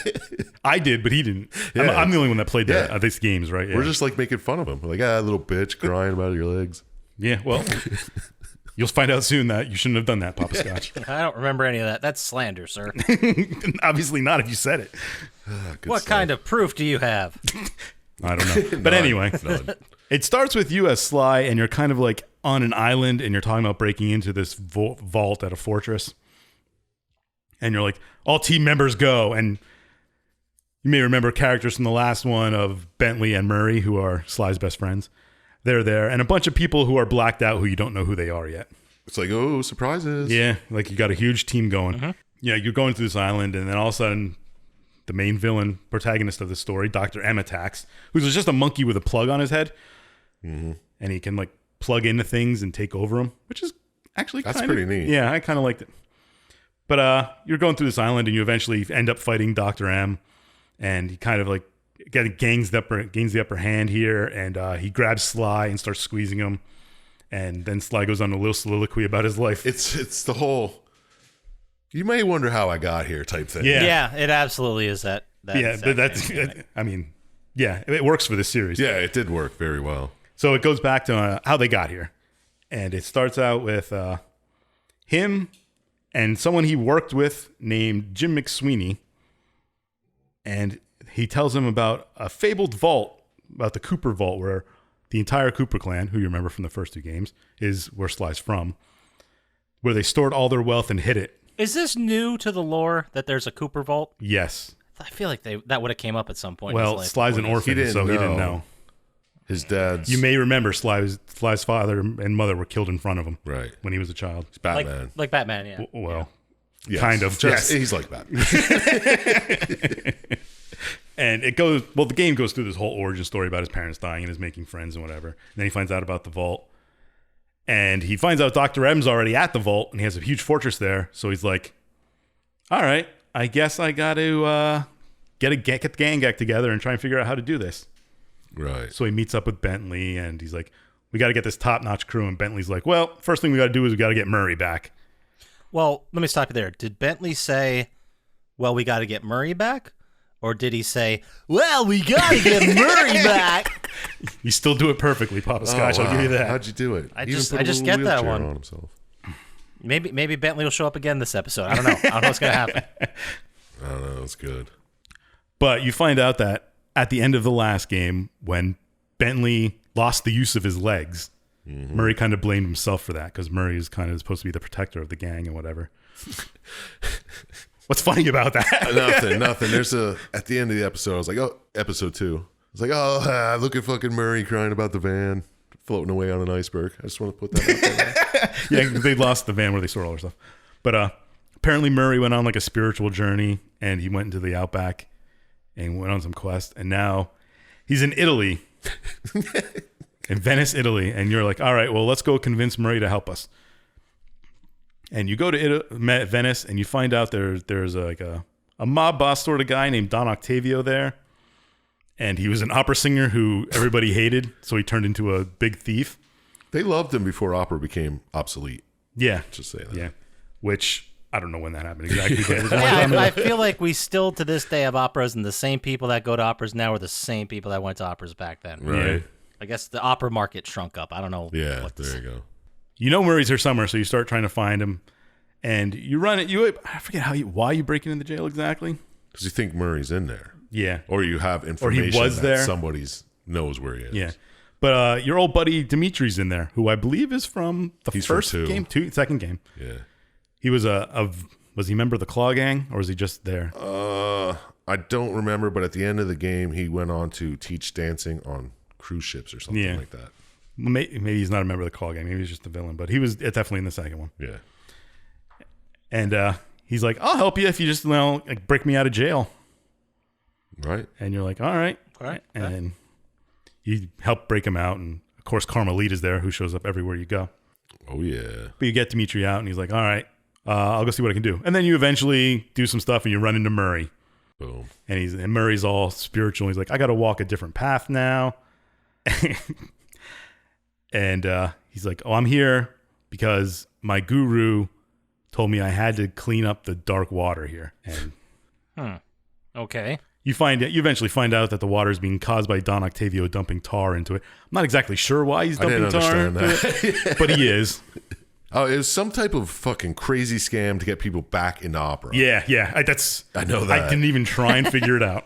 I did, but he didn't.
Yeah.
I'm the only one that played that,
Yeah.
these games, right? Yeah.
We're just like making fun of him. We're like, little bitch, crying about your legs.
Yeah, well, you'll find out soon that you shouldn't have done that, Poppascotch.
I don't remember any of that. That's slander, sir.
Obviously not if you said it.
What kind of proof do you have?
I don't know. But anyway,
None.
it starts with you as Sly, and you're kind of like on an island, and you're talking about breaking into this vault at a fortress. And you're like, all team members go. And you may remember characters from the last one of Bentley and Murray, who are Sly's best friends. They're there. And a bunch of people who are blacked out who you don't know who they are yet.
It's like, oh, surprises.
Yeah, like you got a huge team going. Yeah, you're going to this island, and then all of a sudden, the main villain, protagonist of the story, Dr. M, attacks, who's just a monkey with a plug on his head. And he can like plug into things and take over them, which is actually
That's
kinda,
pretty neat.
Yeah, I kind of liked it. But you're going through this island, and you eventually end up fighting Dr. M, and he kind of like gains the upper hand here, and he grabs Sly and starts squeezing him. And then Sly goes on a little soliloquy about his life.
It's the whole, you may wonder how I got here type thing.
Yeah.
Yeah, it absolutely is that
yeah,
exact
but that's,
same thing.
I mean, yeah, it works for this series.
Yeah, it did work very well.
So it goes back to how they got here. And it starts out with him and someone he worked with named Jim McSweeney. And he tells him about a fabled vault, about the Cooper vault, where the entire Cooper clan, who you remember from the first 2 games, is where Sly's from, where they stored all their wealth and hid it.
Is this new to the lore that there's a Cooper vault?
Yes.
I feel like that would have came up at some point.
Well,
in his life.
Sly's an orphan,
He
so he didn't know.
His dad's
You may remember Sly's father and mother were killed in front of him
right.
when he was a child.
He's Batman.
Like Batman, yeah.
Well,
Yes.
kind of.
Just,
Yes.
He's like Batman.
And it goes, well, the game goes through this whole origin story about his parents dying and his making friends and whatever. And then he finds out about the vault. And he finds out Dr. M's already at the vault and he has a huge fortress there. So he's like, all right, I guess I got to get the gang back together and try and figure out how to do this.
Right.
So he meets up with Bentley and he's like, we got to get this top-notch crew. And Bentley's like, well, first thing we got to do is we got to get Murray back.
Well, let me stop you there. Did Bentley say, well, we got to get Murray back? Or did he say, well, we got to get Murray back?
You still do it perfectly, Poppascotch.
Oh,
I'll give you that.
How'd you do it?
I
He even
just-
put
I
a
just
little
get that
wheelchair
one.
on himself.
Maybe Bentley will show up again this episode. I don't know. I don't know what's going to happen.
I don't know. It's good.
But you find out that at the end of the last game, when Bentley lost the use of his legs, Murray kind of blamed himself for that because Murray is kind of supposed to be the protector of the gang and whatever. What's funny about that?
Nothing. There's at the end of the episode, I was like, oh, episode 2. I was like, oh, look at fucking Murray crying about the van floating away on an iceberg. I just want to put that out there.
Yeah, they lost the van where they stored all their stuff. But apparently Murray went on like a spiritual journey and he went into the outback and went on some quest. And now he's in Italy, in Venice, Italy. And you're like, all right, well, let's go convince Murray to help us. And you go to Venice and you find out there's like a mob boss sort of guy named Don Octavio there. And he was an opera singer who everybody hated. So he turned into a big thief.
They loved him before opera became obsolete.
Yeah.
Just say that.
Yeah. Which I don't know when that happened exactly. But
Yeah, I feel like we still to this day have operas, and the same people that go to operas now are the same people that went to operas back then.
Right.
I guess the opera market shrunk up. I don't know.
Yeah,
what to
there
say.
you go.
You know Murray's here somewhere, so you start trying to find him, and you run it. I forget why you break into the jail exactly.
Because you think Murray's in there.
Yeah,
Or you have information
was
that
there.
somebody's knows where he is.
yeah. But your old buddy Dimitri's in there, who I believe is from the
He's from
first
two.
game, second game.
Yeah.
He was was he a member of the Claw Gang, or was he just there?
I don't remember, but at the end of the game, he went on to teach dancing on cruise ships or something
Yeah.
like that.
Maybe he's not a member of the Claw Gang. Maybe he's just the villain, but he was definitely in the second one.
Yeah.
And he's like, "I'll help you if you just like break me out of jail."
Right.
And you're like, all right.
Okay.
And you help break him out. And of course, Carmelita's there, who shows up everywhere you go.
Oh, yeah.
But you get Dimitri out and he's like, all right, I'll go see what I can do. And then you eventually do some stuff and you run into Murray.
Boom.
And Murray's all spiritual. He's like, I got to walk a different path now. And he's like, oh, I'm here because my guru told me I had to clean up the dark water here. And
Okay.
you eventually find out that the water is being caused by Don Octavio dumping tar into it. I'm not exactly sure why he's
I
dumping
didn't
tar
understand
into it, but he is.
Oh, it was some type of fucking crazy scam to get people back into opera.
Yeah.
I know that.
I didn't even try and figure it out.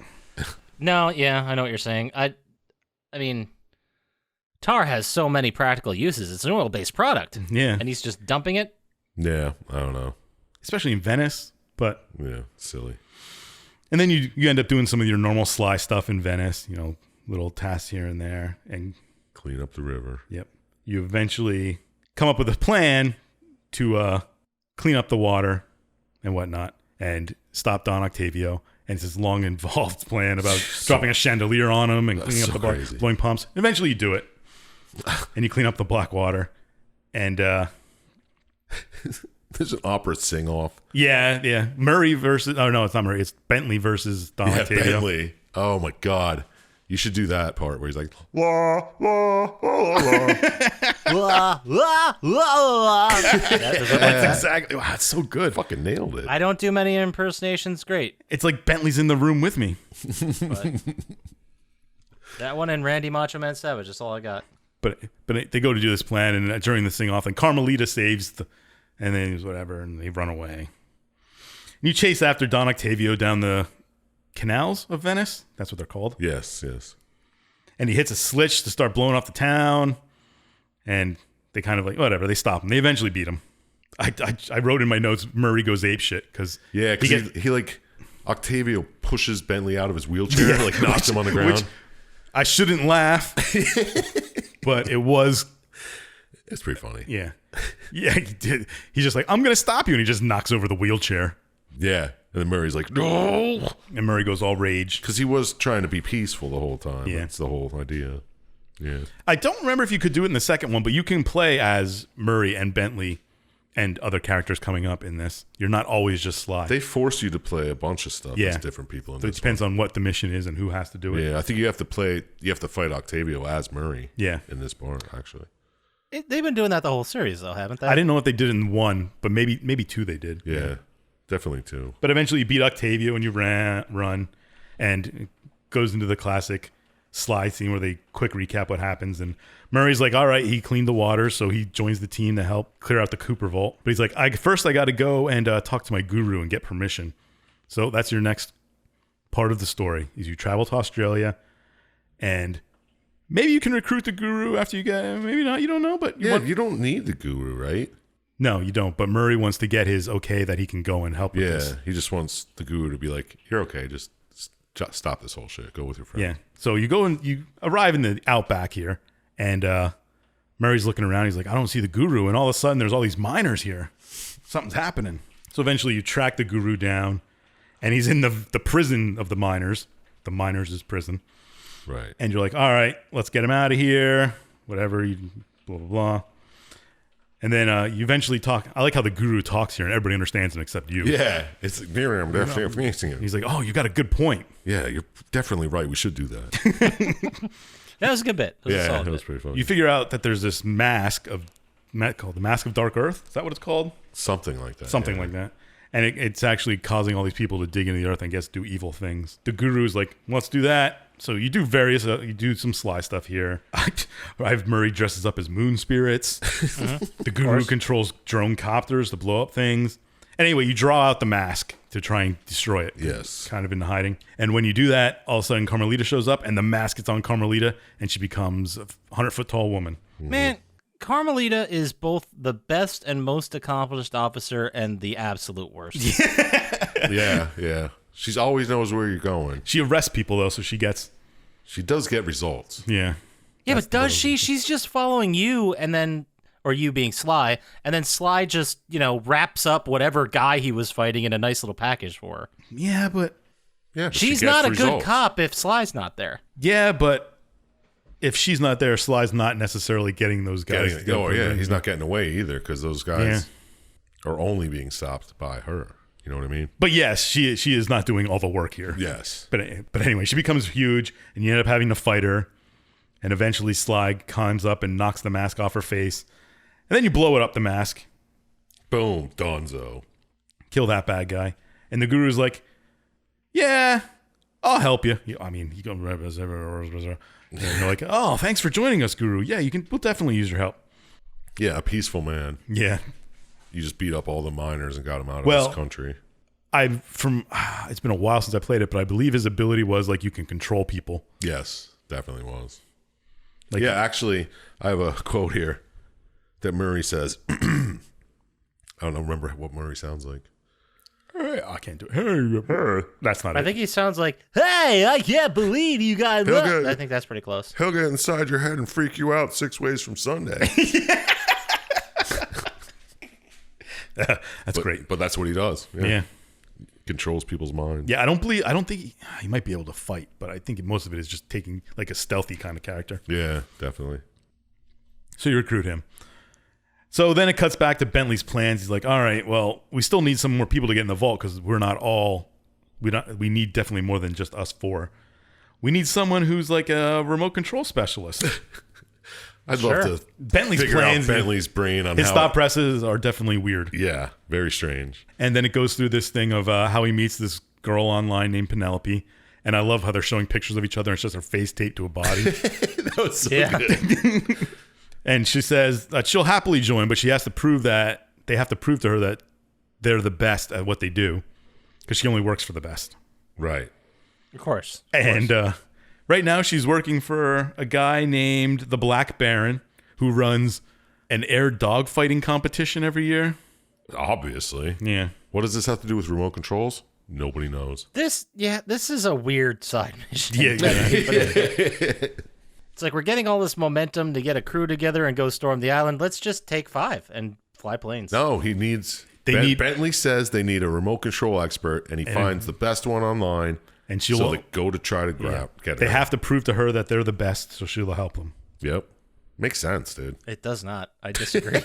No, yeah, I know what you're saying. I mean, tar has so many practical uses. It's an oil-based product.
Yeah,
And he's just dumping it?
Yeah. I don't know.
especially in Venice. But
Yeah. Silly.
and then you end up doing some of your normal Sly stuff in Venice. Little tasks here and there, and
Clean up the river.
yep, you eventually come up with a plan to clean up the water and whatnot, and stop Don Octavio. And it's this long, involved plan about dropping a chandelier on him and cleaning
so
up the bar,
crazy.
blowing pumps. Eventually, you do it, and you clean up the black water. And
There's an opera sing-off.
yeah, Murray versus. Oh no, it's not Murray. It's Bentley versus Don
Yeah,
Octavio.
Bentley. Oh, my God. You should do that part where he's like, la, la, la, la, la.
That's exactly. Wow, it's so good.
Fucking nailed it.
I don't do many impersonations. Great.
It's like Bentley's in the room with me.
But that one and Randy Macho Man Savage. That's all I got.
But they go to do this plan, and during this thing off, and Carmelita saves And then he's whatever, and they run away. And you chase after Don Octavio down the canals of Venice. That's what they're called.
Yes.
And he hits a switch to start blowing off the town. And they kind of like, whatever, they stop him. They eventually beat him. I wrote in my notes, Murray goes apeshit. Because
he like, Octavio pushes Bentley out of his wheelchair, like knocks him on the ground.
Which I shouldn't laugh, but it was.
It's pretty funny.
Yeah. Yeah, he did. He's just like, I'm going to stop you. And he just knocks over the wheelchair.
Yeah. And then Murray's like, no.
And Murray goes all rage.
Because he was trying to be peaceful the whole time.
Yeah.
That's the whole idea. Yeah.
I don't remember if you could do it in the second one, but you can play as Murray and Bentley and other characters coming up in this. You're not always just Sly.
They force you to play a bunch of stuff as different people in
So it
this
depends
one.
on what the mission is and who has to do it.
Yeah, I think you have to fight Octavio as Murray.
Yeah.
In this part, actually.
They've been doing that the whole series, though, haven't they?
I didn't know what they did in one, but maybe two they did.
Yeah. Definitely too.
But eventually you beat Octavio and you run, and it goes into the classic Sly scene where they quick recap what happens. And Murray's like, all right, he cleaned the water, so he joins the team to help clear out the Cooper vault. But he's like, first I got to go and talk to my guru and get permission. So that's your next part of the story, is you travel to Australia, and maybe you can recruit the guru after you get, maybe not, you don't know. But
you don't need the guru, right?
No, you don't. But Murray wants to get his okay that he can go and help with this.
Yeah, he just wants the guru to be like, you're okay, just stop this whole shit. Go with your friend.
Yeah. So you go and you arrive in the outback here, and Murray's looking around. He's like, I don't see the guru. And all of a sudden, there's all these miners here. Something's happening. So eventually you track the guru down, and he's in the prison of the miners. The miners' prison.
Right.
And you're like, all right, let's get him out of here. Whatever. Blah, blah, blah. And then you eventually talk. I like how the guru talks here, and everybody understands him except you.
Yeah. It's like, I'm definitely facing him.
He's like, oh, you got a good point.
Yeah, you're definitely right. We should do that.
That was a good bit.
That was pretty funny.
You figure out that there's this mask called the Mask of Dark Earth. Is that what it's called?
Something like that.
Something like that. And it's actually causing all these people to dig into the earth and guess do evil things. The guru's like, let's do that. So you do you do some Sly stuff here. I have Murray dresses up as moon spirits. The guru controls drone copters to blow up things. Anyway, you draw out the mask to try and destroy it.
Yes.
Kind of in hiding. And when you do that, all of a sudden Carmelita shows up and the mask gets on Carmelita and she becomes a 100-foot tall woman.
Man, Carmelita is both the best and most accomplished officer and the absolute worst.
Yeah. She always knows where you're going.
She arrests people though, so she
does get results.
Yeah.
Yeah, but does she? She's just following you, and then, or you being Sly, and then Sly just, wraps up whatever guy he was fighting in a nice little package for her.
Yeah, but
She's not a good cop if Sly's not there.
Yeah, but if she's not there, Sly's not necessarily getting those guys.
He's not getting away either because those guys are only being stopped by her. You know what I mean?
But yes, she is not doing all the work here.
Yes.
But anyway, she becomes huge, and you end up having to fight her. And eventually Sly climbs up and knocks the mask off her face. And then you blow it up, the mask.
Boom. Donzo.
Kill that bad guy. And the guru's like, yeah, I'll help you. I mean, he goes, and they're like, oh, thanks for joining us, guru. Yeah, we'll definitely use your help.
Yeah, a peaceful man.
Yeah.
You just beat up all the miners and got them out of this country.
It's been a while since I played it, but I believe his ability was like you can control people.
Yes, definitely was.
Like,
yeah, actually, I have a quote here that Murray says. I don't remember what Murray sounds like.
Hey, I can't do it. Hey, that's not it.
I think he sounds like, hey, I can't believe you guys. I think that's pretty close.
He'll get inside your head and freak you out 6 ways from Sunday.
That's great.
But that's what he does.
Yeah.
Controls people's minds.
Yeah, I don't think he might be able to fight, but I think most of it is just taking like a stealthy kind of character.
Yeah, definitely.
So you recruit him. So then it cuts back to Bentley's plans. He's like, all right, well, we still need some more people to get in the vault because we need definitely more than just us four. We need someone who's like a remote control specialist.
I'd love to
Bentley's
figure
plans,
out Bentley's brain on
his
how
thought presses are definitely weird.
Yeah, very strange.
And then it goes through this thing of how he meets this girl online named Penelope. And I love how they're showing pictures of each other. And it's just her face taped to a body.
That was so good.
And she says that she'll happily join, but she has to prove that they have to prove to her that they're the best at what they do because she only works for the best.
Right.
Of course.
And right now she's working for a guy named the Black Baron who runs an air dogfighting competition every year.
Obviously.
Yeah.
What does this have to do with remote controls? Nobody knows.
This is a weird side mission.
Yeah.
It's like we're getting all this momentum to get a crew together and go storm the island. Let's just take 5 and fly planes.
No, he needs... Bentley says they need a remote control expert, and he finds the best one online.
And she'll
so they go to try to get it.
They have to prove to her that they're the best, so she'll help them.
Yep. Makes sense, dude.
It does not. I disagree.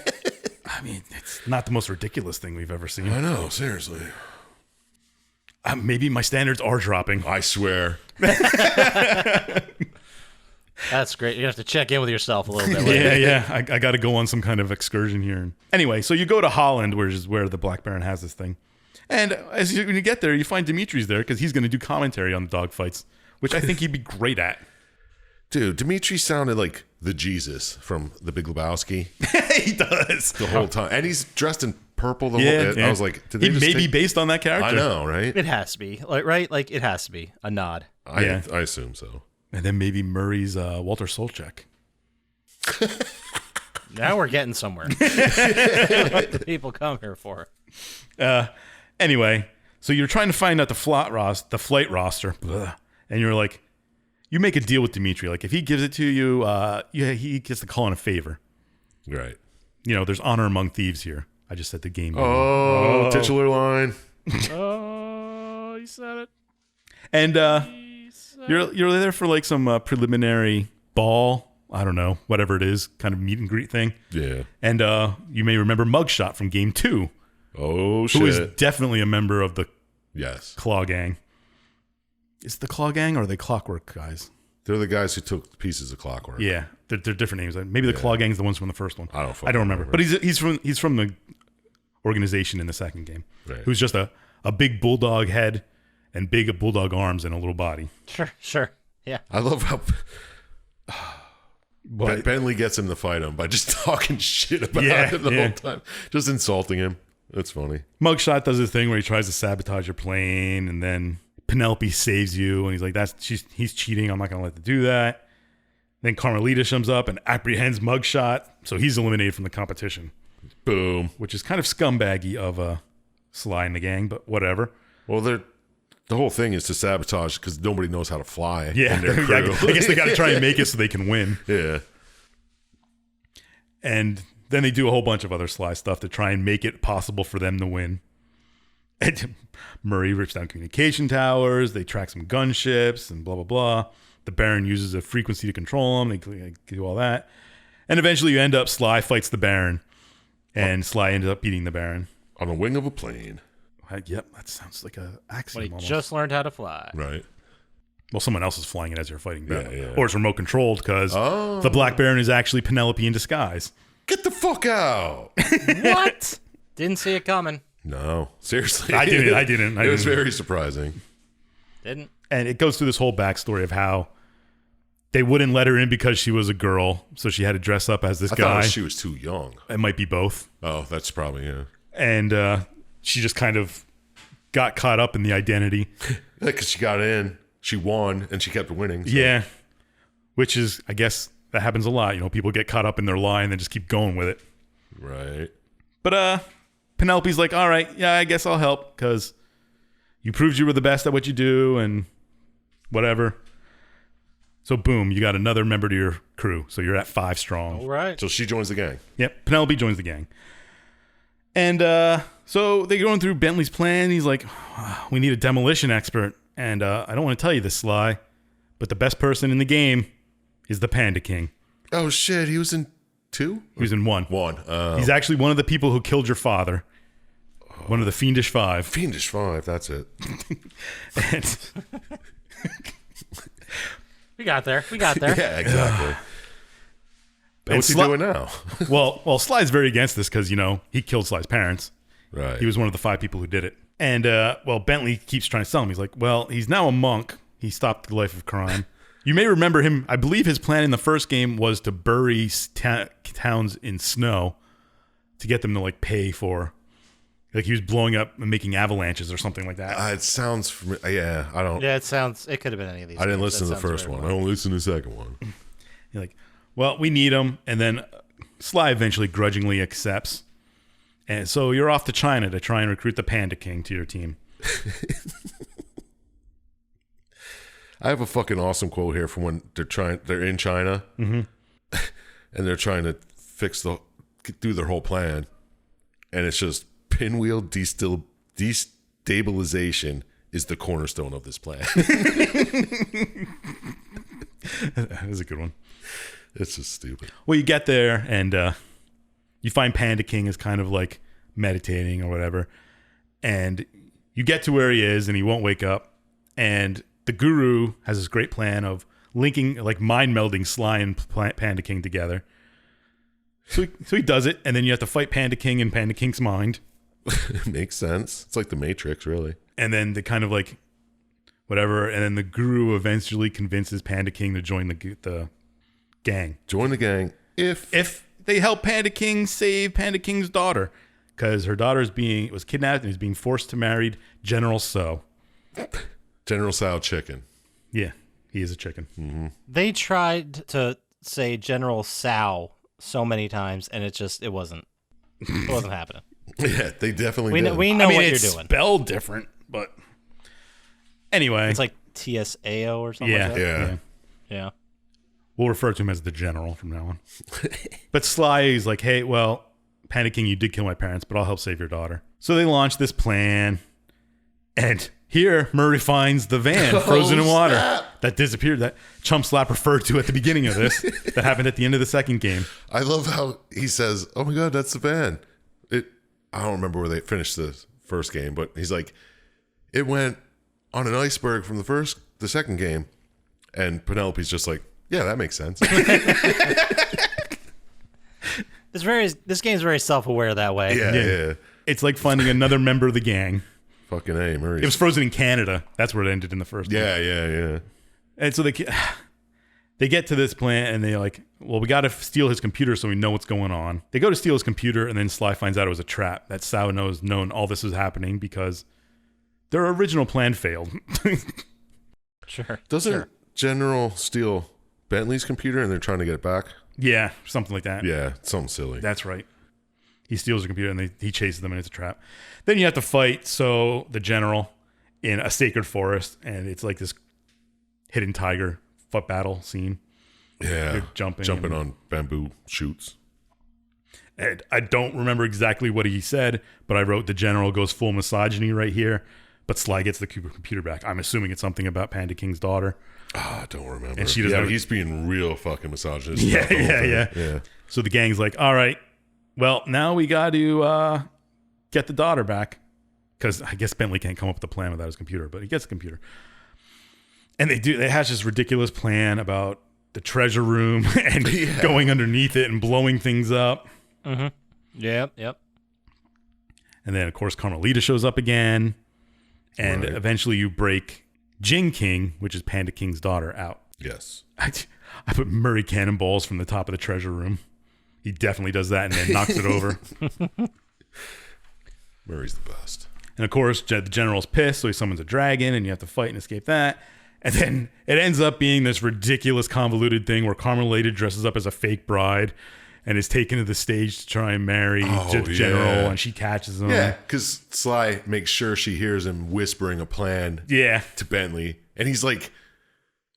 I mean, it's not the most ridiculous thing we've ever seen.
I know, seriously.
Maybe my standards are dropping.
I swear.
That's great. You have to check in with yourself a little bit.
Yeah. I got to go on some kind of excursion here. Anyway, so you go to Holland, which is where the Black Baron has this thing. And when you get there, you find Dimitri's there because he's going to do commentary on the dogfights, which I think he'd be great at.
Dude, Dimitri sounded like the Jesus from The Big Lebowski.
He does.
The whole time. And he's dressed in purple the whole time. I was like, did they just
may be based on that character.
I know, right?
It has to be. Right? Like, it has to be. A nod.
I assume so.
And then maybe Murray's Walter Solchek.
Now we're getting somewhere. What the people come here for.
Anyway, so you're trying to find out the flight roster, and you're like, you make a deal with Dimitri. Like, if he gives it to you, he gets to call in a favor.
Right.
You know, there's honor among thieves here. I just said the game.
Titular line.
Oh, you said it.
And you're there for like some preliminary ball. I don't know, whatever it is, kind of meet and greet thing.
Yeah.
And you may remember Mugshot from Game 2.
Oh, shit.
Who is definitely a member of the Claw Gang. Is it the Claw Gang or are they Clockwork guys?
They're the guys who took pieces of Clockwork.
Yeah, they're different names. Maybe the Claw Gang's the ones from the first one.
I don't
remember. But he's from the organization in the second game. Right. Who's just a big bulldog head and big bulldog arms and a little body.
Sure. Yeah.
I love how Bentley gets him to fight him by just talking shit about him the whole time. Just insulting him. That's funny.
Mugshot does this thing where he tries to sabotage your plane, and then Penelope saves you, and he's like, he's cheating. I'm not going to let them do that. Then Carmelita shows up and apprehends Mugshot, so he's eliminated from the competition.
Boom.
Which is kind of scumbaggy of Sly and the gang, but whatever.
Well, the whole thing is to sabotage because nobody knows how to fly.
Yeah,
in their crew.
I guess they got to try and make it so they can win.
Yeah.
And then they do a whole bunch of other Sly stuff to try and make it possible for them to win. And Murray rips down communication towers. They track some gunships and blah, blah, blah. The Baron uses a frequency to control them. They do all that. And eventually you end up, Sly fights the Baron. And Sly ended up beating the Baron.
On a wing of a plane.
Yep, that sounds like an axiom.
Well, he just learned how to fly.
Right.
Well, someone else is flying it as you're fighting back.
Yeah.
Or it's remote controlled because the Black Baron is actually Penelope in disguise.
Get the fuck out.
What? Didn't see it coming.
No. Seriously.
I didn't.
It was very surprising.
Didn't.
And it goes through this whole backstory of how they wouldn't let her in because she was a girl, so she had to dress up as this guy.
I thought she was too young.
It might be both.
Oh, that's probably, yeah.
And she just kind of got caught up in the identity.
Because she got in, she won, and she kept winning. So.
Yeah. Which is, I guess, that happens a lot. You know, people get caught up in their lie and then just keep going with it.
Right.
But Penelope's like, all right, yeah, I guess I'll help because you proved you were the best at what you do and whatever. So boom, you got another member to your crew. So you're at 5 strong.
All right.
So she joins the gang.
Yep. Penelope joins the gang. And so they're going through Bentley's plan. He's like, we need a demolition expert. And I don't want to tell you this, Sly, but the best person in the game is the Panda King.
Oh, shit. He was in 2?
He was in 1.
1.
He's actually one of the people who killed your father. One of the Fiendish Five.
Fiendish Five, that's it.
And
We got there.
Yeah, exactly. And what's he doing now?
well, Sly's very against this because, you know, he killed Sly's parents.
Right.
He was one of the 5 people who did it. And, Bentley keeps trying to sell him. He's like, well, he's now a monk. He stopped the life of crime. You may remember him. I believe his plan in the first game was to bury towns in snow to get them to like pay for, like he was blowing up and making avalanches or something like that.
It sounds yeah. I don't.
Yeah, it could have been any of these.
I didn't
games.
listen to the first one. I don't listen to the second one.
You're like, well, we need them, and then Sly eventually grudgingly accepts, and so you're off to China to try and recruit the Panda King to your team.
I have a fucking awesome quote here from when they're in China, and they're trying to do their whole plan, and it's just pinwheel destabilization is the cornerstone of this plan.
That is a good one.
It's just stupid.
Well, you get there, and you find Panda King is kind of like meditating or whatever, and you get to where he is, and he won't wake up, and the guru has this great plan of linking, like mind melding Sly and Panda King together. So he does it, and then you have to fight Panda King in Panda King's mind.
Makes sense. It's like the Matrix, really.
And then they kind of like whatever, and then the guru eventually convinces Panda King to join the gang.
Join the gang if
they help Panda King save Panda King's daughter, because her daughter was kidnapped and is being forced to marry General So.
General Sao Chicken.
Yeah, he is a chicken.
Mm-hmm.
They tried to say General Sao so many times, and it wasn't happening.
Yeah, they definitely did.
We know what you're
it's
doing.
Spelled different, but anyway,
It's like TSAO or something
yeah,
like that.
yeah.
Yeah.
We'll refer to him as the General from now on. But Sly is like, hey, well, Panda King, you did kill my parents, but I'll help save your daughter. So they launch this plan, and here Murray finds the van frozen in water that disappeared, that Chump Slap referred to at the beginning of this, that happened at the end of the second game.
I love how he says, "Oh my god, that's the van." I don't remember where they finished the first game, but he's like, "It went on an iceberg from the second game," and Penelope's just like, "Yeah, that makes sense."
This game's very self-aware that way.
Yeah.
It's like finding another member of the gang.
Fucking A, Murray.
It was frozen in Canada. That's where it ended in the first one.
Yeah.
And so they get to this plan, and they're like, well, we got to steal his computer so we know what's going on. They go to steal his computer, and then Sly finds out it was a trap. That Sao known all this was happening because their original plan failed.
Sure.
Doesn't General steal Bentley's computer and they're trying to get it back?
Yeah, something like that.
Yeah, something silly.
That's right. He steals the computer, and he chases them, and it's a trap. Then you have to fight the General in a sacred forest, and it's like this hidden tiger foot battle scene.
Yeah,
You're jumping
on bamboo shoots.
And I don't remember exactly what he said, but I wrote the General goes full misogyny right here, but Sly gets the computer back. I'm assuming it's something about Panda King's daughter.
I don't remember.
And she doesn't.
He's being real fucking misogynist.
Yeah. So the gang's like, all right, well, now we got to get the daughter back, because I guess Bentley can't come up with a plan without his computer, but he gets the computer. And they hatch this ridiculous plan about the treasure room and going underneath it and blowing things up.
Mm-hmm. Yep.
And then, of course, Carmelita shows up again. And eventually you break Jing King, which is Panda King's daughter, out.
Yes.
I put Murray cannonballs from the top of the treasure room. He definitely does that and then knocks it over.
Murray's the best.
And of course, the General's pissed, so he summons a dragon, and you have to fight and escape that. And then it ends up being this ridiculous, convoluted thing where Carmelita dresses up as a fake bride and is taken to the stage to try and marry the General, and she catches him.
Yeah, because Sly makes sure she hears him whispering a plan to Bentley. And he's like,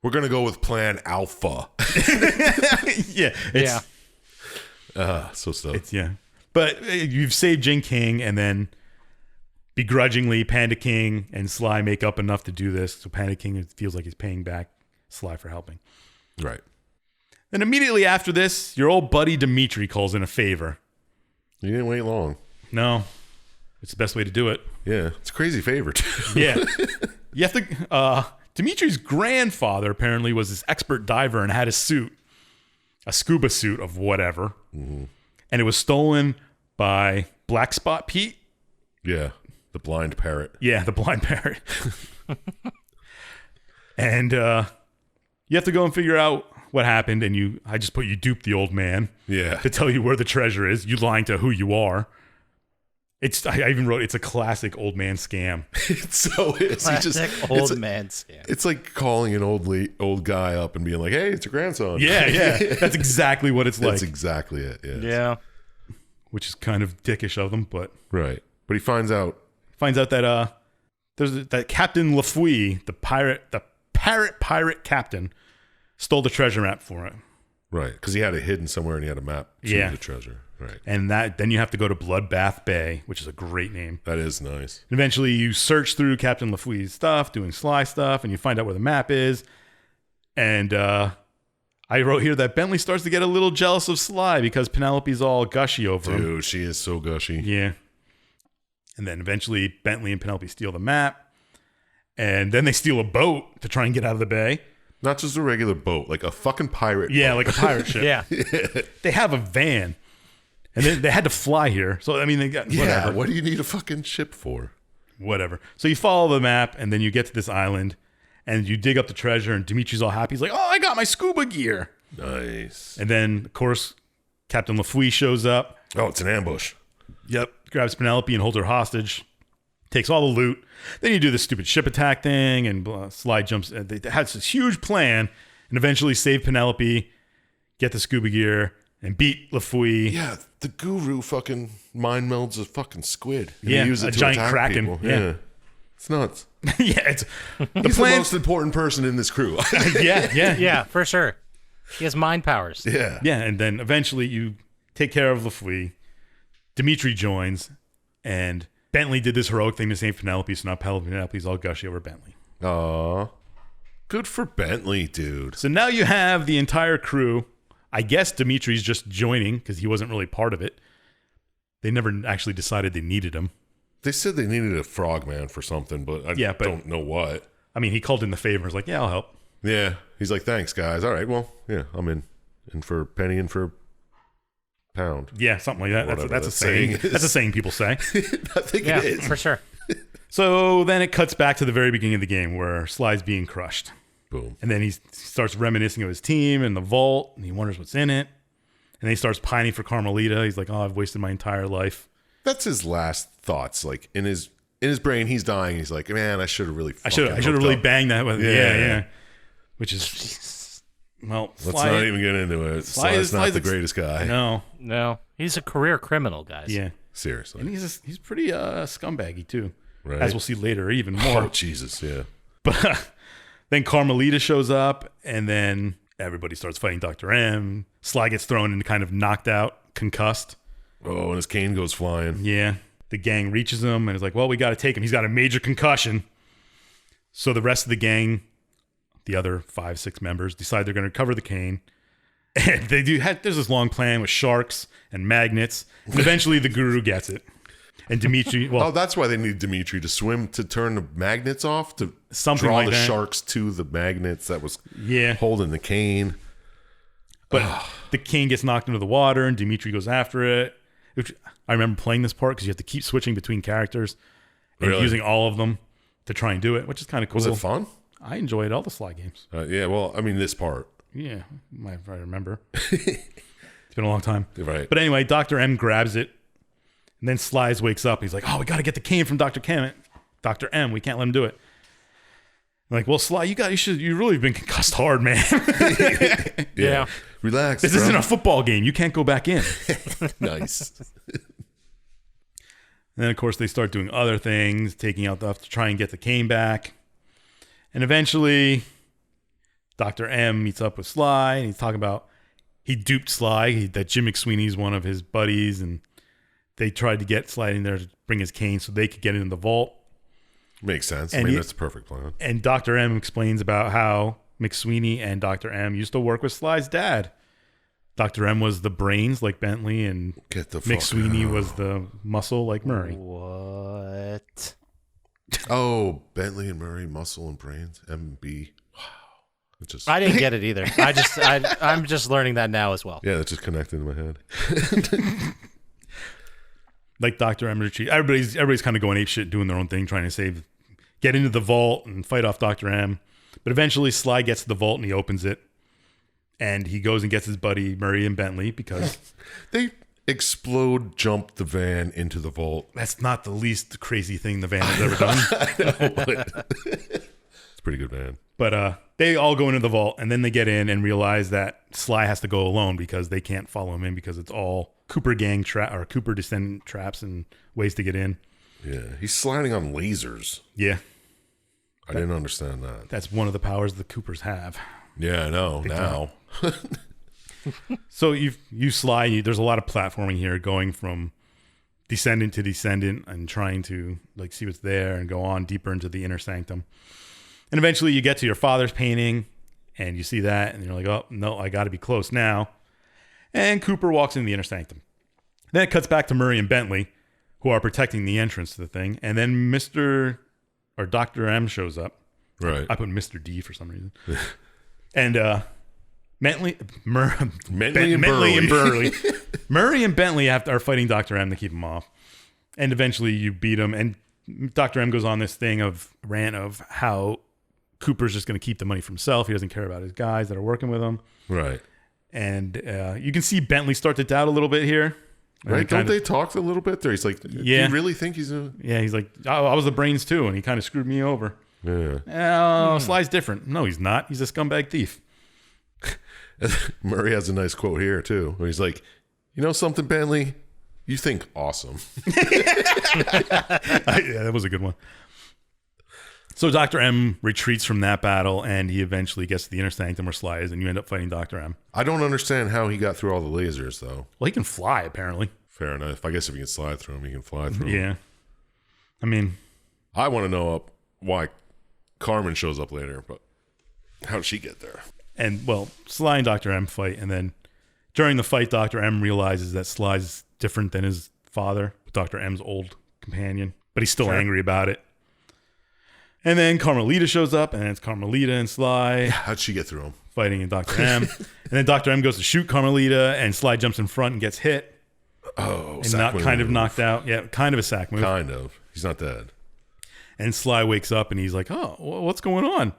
we're going to go with plan Alpha. So stuff.
But you've saved Jing King, and then begrudgingly, Panda King and Sly make up enough to do this. So Panda King feels like he's paying back Sly for helping.
Right.
Then immediately after this, your old buddy Dimitri calls in a favor.
You didn't wait long.
No. It's the best way to do it.
Yeah. It's a crazy favor, too.
Yeah. You have to... Dimitri's grandfather apparently was this expert diver and had a suit. A scuba suit of whatever.
Mm-hmm.
And it was stolen by Black Spot Pete.
Yeah. The blind parrot.
Yeah, the blind parrot. And you have to go and figure out what happened, and I just put you duped the old man
Yeah.
to tell you where the treasure is. You lying to who you are. I even wrote, it's a classic old man scam.
It so is.
Classic
it's
old man scam.
It's like calling an old guy up and being like, "Hey, it's your grandson."
Yeah. That's exactly what it's like.
That's exactly it. Yeah.
Yeah.
Which is kind of dickish of them, but
Right. But he finds out.
that there's that Captain Lafouille, the pirate captain, stole the treasure map for him.
Right. Because he had it hidden somewhere and he had a map to the treasure. Right.
And then you have to go to Bloodbath Bay, which is a great name.
That is nice.
And eventually you search through Captain Lafouille's stuff, doing Sly stuff, and you find out where the map is. And I wrote here that Bentley starts to get a little jealous of Sly because Penelope's all gushy over him.
Dude, she is so gushy.
Yeah. And then eventually Bentley and Penelope steal the map. And then they steal a boat to try and get out of the bay.
Not just a regular boat, like a fucking pirate
Yeah,
boat.
like a pirate ship.
Yeah.
They have a van. And then they had to fly here. So, I mean, they got whatever.
Yeah, what do you need a fucking ship for?
Whatever. So you follow the map, and then you get to this island, and you dig up the treasure, and Dimitri's all happy. He's like, oh, I got my scuba gear.
Nice.
And then, of course, Captain Lafouille shows up.
Oh, it's an ambush.
Yep. Grabs Penelope and holds her hostage. Takes all the loot. Then you do the stupid ship attack thing, and Sly jumps. They had this huge plan, and eventually save Penelope, get the scuba gear, and beat Lafouille.
Yeah, the guru fucking mind melds a fucking squid. And
Yeah,
he uses
a
it to
giant
attack
kraken.
people.
Yeah.
It's nuts.
Yeah, it's the
He's the
plan.
most important person in this crew.
Yeah.
Yeah, for sure. He has mind powers.
Yeah.
Yeah, and then eventually you take care of Lafouille. Dimitri joins, and Bentley did this heroic thing to save Penelope, so now Penelope's all gushy over Bentley.
Aw. Good for Bentley, dude.
So now you have the entire crew. I guess Dimitri's just joining because he wasn't really part of it. They never actually decided they needed him.
They said they needed a frogman for something, but I don't know what.
I mean, he called in the favor and was like, yeah, I'll help.
Yeah. He's like, thanks, guys. All right, well, yeah, I'm in. In for penny and for pound.
Yeah, something like that.
Whatever
That's a
that
saying.
saying is.
That's a saying people say.
I think
Yeah,
it is.
for sure.
So then it cuts back to the very beginning of the game where Sly's being crushed.
Boom.
And then he starts reminiscing of his team and the vault, and he wonders what's in it. And then he starts pining for Carmelita. He's like, oh, I've wasted my entire life.
That's his last thoughts. Like in his brain, he's dying. He's like, man, I should have really.
I should have really banged that with. Yeah. Which is, well,
Let's not even get into it. Sly's not the greatest guy.
No.
He's a career criminal, guys.
Yeah.
Seriously.
And he's pretty scumbaggy too,
Right.
as we'll see later, even more.
Oh Jesus, yeah.
But then Carmelita shows up, and then everybody starts fighting Dr. M. Sly gets thrown and kind of knocked out, concussed.
Oh, and his cane goes flying.
Yeah. The gang reaches him and is like, well, we got to take him. He's got a major concussion. So the rest of the gang, the other 5-6 members, decide they're going to recover the cane. And they do. There's this long plan with sharks and magnets. And eventually the guru gets it. And Dimitri, well,
Oh, that's why they need Dimitri to swim to turn the magnets off to
Something
draw
like
the
that.
sharks to the magnets that was
yeah.
holding the cane.
But the cane gets knocked into the water, and Dimitri goes after it. Which I remember playing this part because you have to keep switching between characters and
Really?
using all of them to try and do it, which is kind of cool.
Was it fun?
I enjoyed all the Sly games.
Yeah, well, I mean, this part.
Yeah, if I remember. It's been a long time.
Right.
But anyway, Dr. M grabs it, and then Sly wakes up. He's like, oh, we got to get the cane from Dr. M. We can't let him do it. I'm like, well, Sly, you really have been concussed hard, man.
Yeah.
Relax.
This
bro.
isn't a football game. You can't go back in.
Nice.
And then, of course, they start doing other things, taking out stuff to try and get the cane back. And eventually, Dr. M meets up with Sly, and he's talking about he duped Sly, that Jim McSweeney's one of his buddies, and they tried to get Sly in there to bring his cane so they could get in the vault.
Makes sense.
And
I mean, that's a perfect plan.
And Dr. M explains about how McSweeney and Dr. M used to work with Sly's dad. Dr. M was the brains like Bentley, and
Get the fuck
McSweeney
out.
was the muscle like Murray.
What?
Oh, Bentley and Murray, muscle and brains, MB. Wow. It just,
I didn't get it either. I'm just learning that now as well.
yeah, that just connected in my head.
Like Dr. M. Everybody's kind of going apeshit, doing their own thing, trying to get into the vault and fight off Dr. M. But eventually Sly gets to the vault and he opens it. And he goes and gets his buddy Murray and Bentley because
They jump the van into the vault.
that's not the least crazy thing the van has ever done.
It's a pretty good van.
But they all go into the vault, and then they get in and realize that Sly has to go alone because they can't follow him in because it's all Cooper gang or Cooper descendant traps and ways to get in.
Yeah, he's sliding on lasers.
Yeah,
I didn't understand that.
that's one of the powers the Coopers have.
Yeah, I know now.
So you Sly. There's a lot of platforming here, going from descendant to descendant and trying to like see what's there and go on deeper into the inner sanctum. And eventually you get to your father's painting and you see that and you're like, oh no, I got to be close now. And Cooper walks in the inner sanctum. Then it cuts back to Murray and Bentley, who are protecting the entrance to the thing. And then Dr. M shows up.
Right.
I put Mr. D for some reason. And Bentley and Burley. Murray and Bentley are fighting Dr. M to keep him off. And eventually you beat him. And Dr. M goes on this rant of how Cooper's just going to keep the money for himself. He doesn't care about his guys that are working with him.
Right.
And you can see Bentley start to doubt a little bit here.
Right? Don't they talk a little bit there? He's like,
yeah.
Do you really think he's a...
Yeah, he's like, oh, I was the brains too, and he kind of screwed me over.
Yeah.
Oh, Sly's different. No, he's not. He's a scumbag thief.
Murray has a nice quote here, too, where he's like, you know something, Bentley? You think awesome.
Yeah, that was a good one. So Dr. M retreats from that battle, and he eventually gets to the inner sanctum where Sly is, and you end up fighting Dr. M.
I don't understand how he got through all the lasers, though.
Well, he can fly, apparently.
Fair enough. I guess if you can slide through them, you can fly through them.
Yeah. I mean...
I want to know why Carmen shows up later, but how did she get there?
And, well, Sly and Dr. M fight, and then during the fight, Dr. M realizes that Sly's different than his father, Dr. M's old companion, but he's still angry about it. And then Carmelita shows up, and it's Carmelita and Sly
How'd she get through him?
fighting in Dr. M. And then Dr. M goes to shoot Carmelita, and Sly jumps in front and gets hit.
Oh,
And knocked out. Yeah, kind of a sack move.
Kind of. He's not dead.
And Sly wakes up, and he's like, oh, what's going on?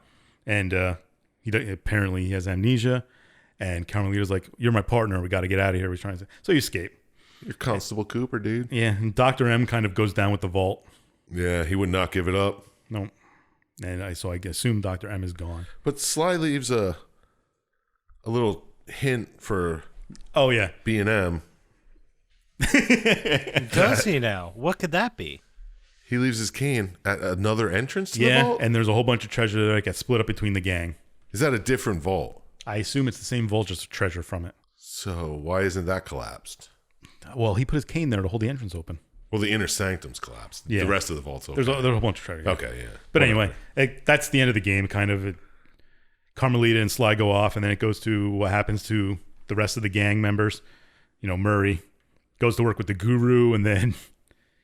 And apparently he has amnesia. And Carmelita's like, you're my partner. We got to get out of here. We're trying to... So you escape.
You're Constable Cooper, dude.
Yeah, and Dr. M kind of goes down with the vault.
Yeah, he would not give it up.
No. And I assume Dr. M is gone.
But Sly leaves a little hint for
Oh, yeah.
B&M.
Does he now? What could that be?
He leaves his cane at another entrance to the vault?
And there's a whole bunch of treasure that gets split up between the gang.
Is that a different vault?
I assume it's the same vault, just treasure from it.
So why isn't that collapsed?
Well, he put his cane there to hold the entrance open.
Well, the inner sanctum's collapsed.
Yeah.
The rest of the vault's open.
There's a whole bunch of treasure.
Okay, yeah.
But
Whatever.
anyway, that's the end of the game, kind of. Carmelita and Sly go off, and then it goes to what happens to the rest of the gang members. You know, Murray goes to work with the guru, and then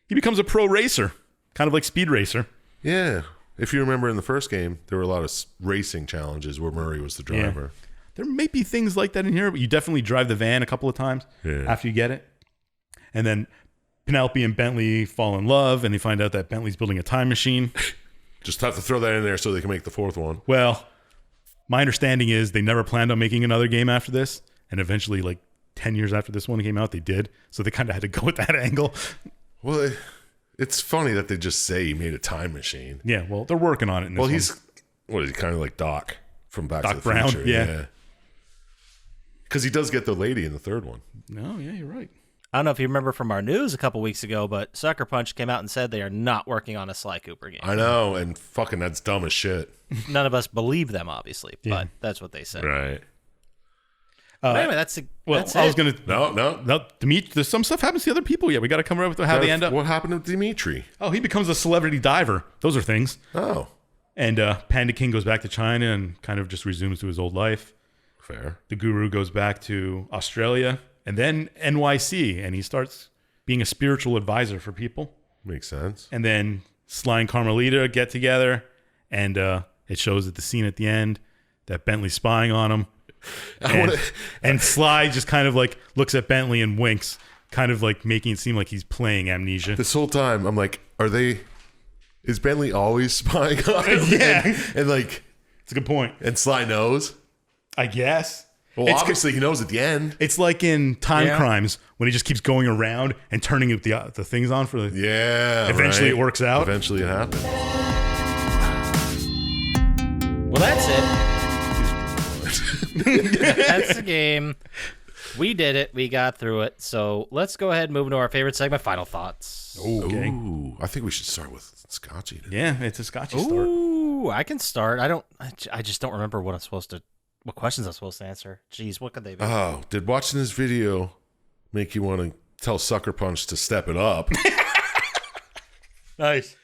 he becomes a pro racer, kind of like Speed Racer.
Yeah. If you remember in the first game, there were a lot of racing challenges where Murray was the driver.
Yeah. There may be things like that in here, but you definitely drive the van a couple of times after you get it. And then Penelope and Bentley fall in love, and they find out that Bentley's building a time machine.
Just have to throw that in there so they can make the fourth one.
Well, my understanding is they never planned on making another game after this, and eventually, like 10 years after this one came out, they did. So they kind of had to go with that angle.
Well, it's funny that they just say he made a time machine.
Yeah, well, they're working on it in this one.
What is he, kind of like Doc from Back to
Doc
the
Brown,
Future?
yeah.
Because he does get the lady in the third one.
No, yeah, you're right.
I don't know if you remember from our news a couple weeks ago, but Sucker Punch came out and said they are not working on a Sly Cooper game.
I know, and fucking that's dumb as shit.
None of us believe them, obviously, but that's what they said.
Right.
But anyway, that's
I
it.
was going to...
No.
Dimitri, there's some stuff happens to other people yet. We got to come up with how they end up.
What happened to Dimitri?
Oh, he becomes a celebrity diver. Those are things.
Oh,
And Panda King goes back to China and kind of just resumes to his old life.
fair.
The guru goes back to Australia and then NYC, and he starts being a spiritual advisor for people.
Makes sense.
And then Sly and Carmelita get together, and it shows at the scene at the end that Bentley's spying on him. And Sly just kind of like looks at Bentley and winks, kind of like making it seem like he's playing Amnesia.
This whole time, I'm like, is Bentley always spying on him?
Yeah.
And like,
It's a good point.
and Sly knows?
I guess.
Well, obviously he knows at the end.
It's like in Time
Yeah.
Crimes when he just keeps going around and turning the things on for the.
Yeah.
Eventually
right.
it works out.
Eventually it happens.
Well, that's it. That's the game. We did it. We got through it. So let's go ahead and move into our favorite segment, Final Thoughts.
Okay.
Ooh, I think we should start with Scotchy. Today.
Yeah, it's a Scotchy start.
Ooh, I can start. I just don't remember what questions I'm supposed to answer. Jeez, what could they be?
Oh, did watching this video make you want to tell Sucker Punch to step it up?
Nice.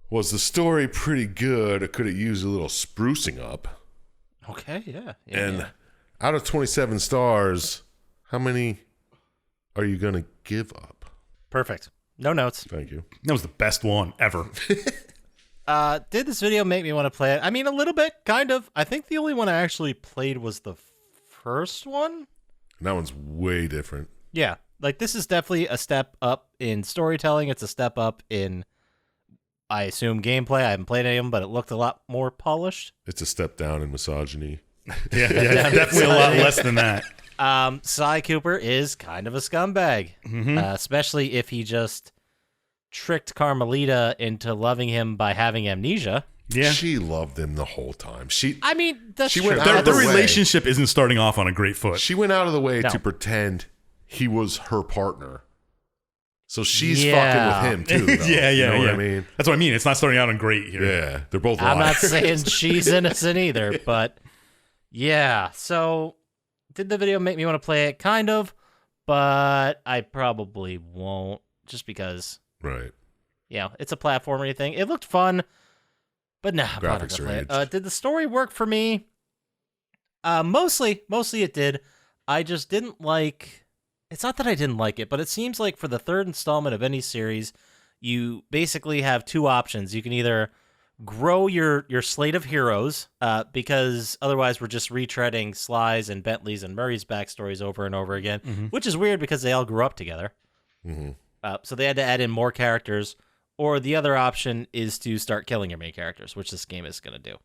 Was the story pretty good, or could it use a little sprucing up?
Okay, yeah.
And out of 27 stars, how many are you going to give up?
Perfect. No notes.
Thank you.
That was the best one ever.
Did this video make me want to play it? I mean, a little bit, kind of. I think the only one I actually played was the first one.
And that one's way different.
Yeah, like this is definitely a step up in storytelling. It's a step up in, I assume, gameplay. I haven't played any of them, but it looked a lot more polished.
It's a step down in misogyny.
Yeah, definitely a lot less than that.
Sly Cooper is kind of a scumbag, especially if he just tricked Carmelita into loving him by having amnesia.
Yeah.
She loved him the whole time.
I mean, that's
She
true.
went out
Their
of the way.
relationship isn't starting off on a great foot.
She went out of the way
No.
to pretend he was her partner. So she's
Yeah.
fucking with him too. Though.
yeah,
You know what
yeah.
I mean?
That's what I mean. It's not starting out on great here.
Yeah, they're both
I'm not
liars.
saying she's innocent either, but yeah. So, did the video make me want to play it? Kind of, but I probably won't, just because,
Right.
it's a platformer thing. It looked fun, but no, I'm not
Graphics
gonna
are
play it.
aged.
Did the story work for me? Mostly it did. I just didn't like. It's not that I didn't like it, but it seems like for the third installment of any series, you basically have two options. You can either grow your slate of heroes, because otherwise we're just retreading Sly's and Bentley's and Murray's backstories over and over again, which is weird because they all grew up together.
Mm-hmm.
So they had to add in more characters. Or the other option is to start killing your main characters, which this game is going to do.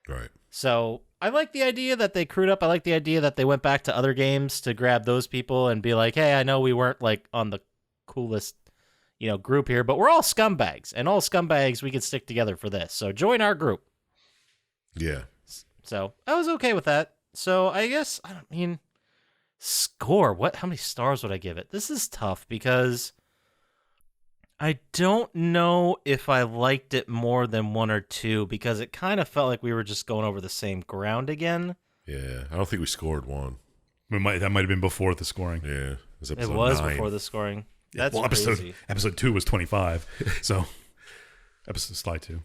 Right.
So I like the idea that they crewed up. I like the idea that they went back to other games to grab those people and be like, hey, I know we weren't like on the coolest, group here, but we're all scumbags, and all scumbags, we can stick together for this. So join our group.
Yeah.
So I was okay with that. So I guess, score. How many stars would I give it? This is tough because I don't know if I liked it more than one or two, because it kind of felt like we were just going over the same ground again.
Yeah. I don't think we scored one.
That might have been before the scoring.
Yeah.
It was
9.
before the scoring. That's
well,
crazy.
episode 2 was 25. So episode Sly 2.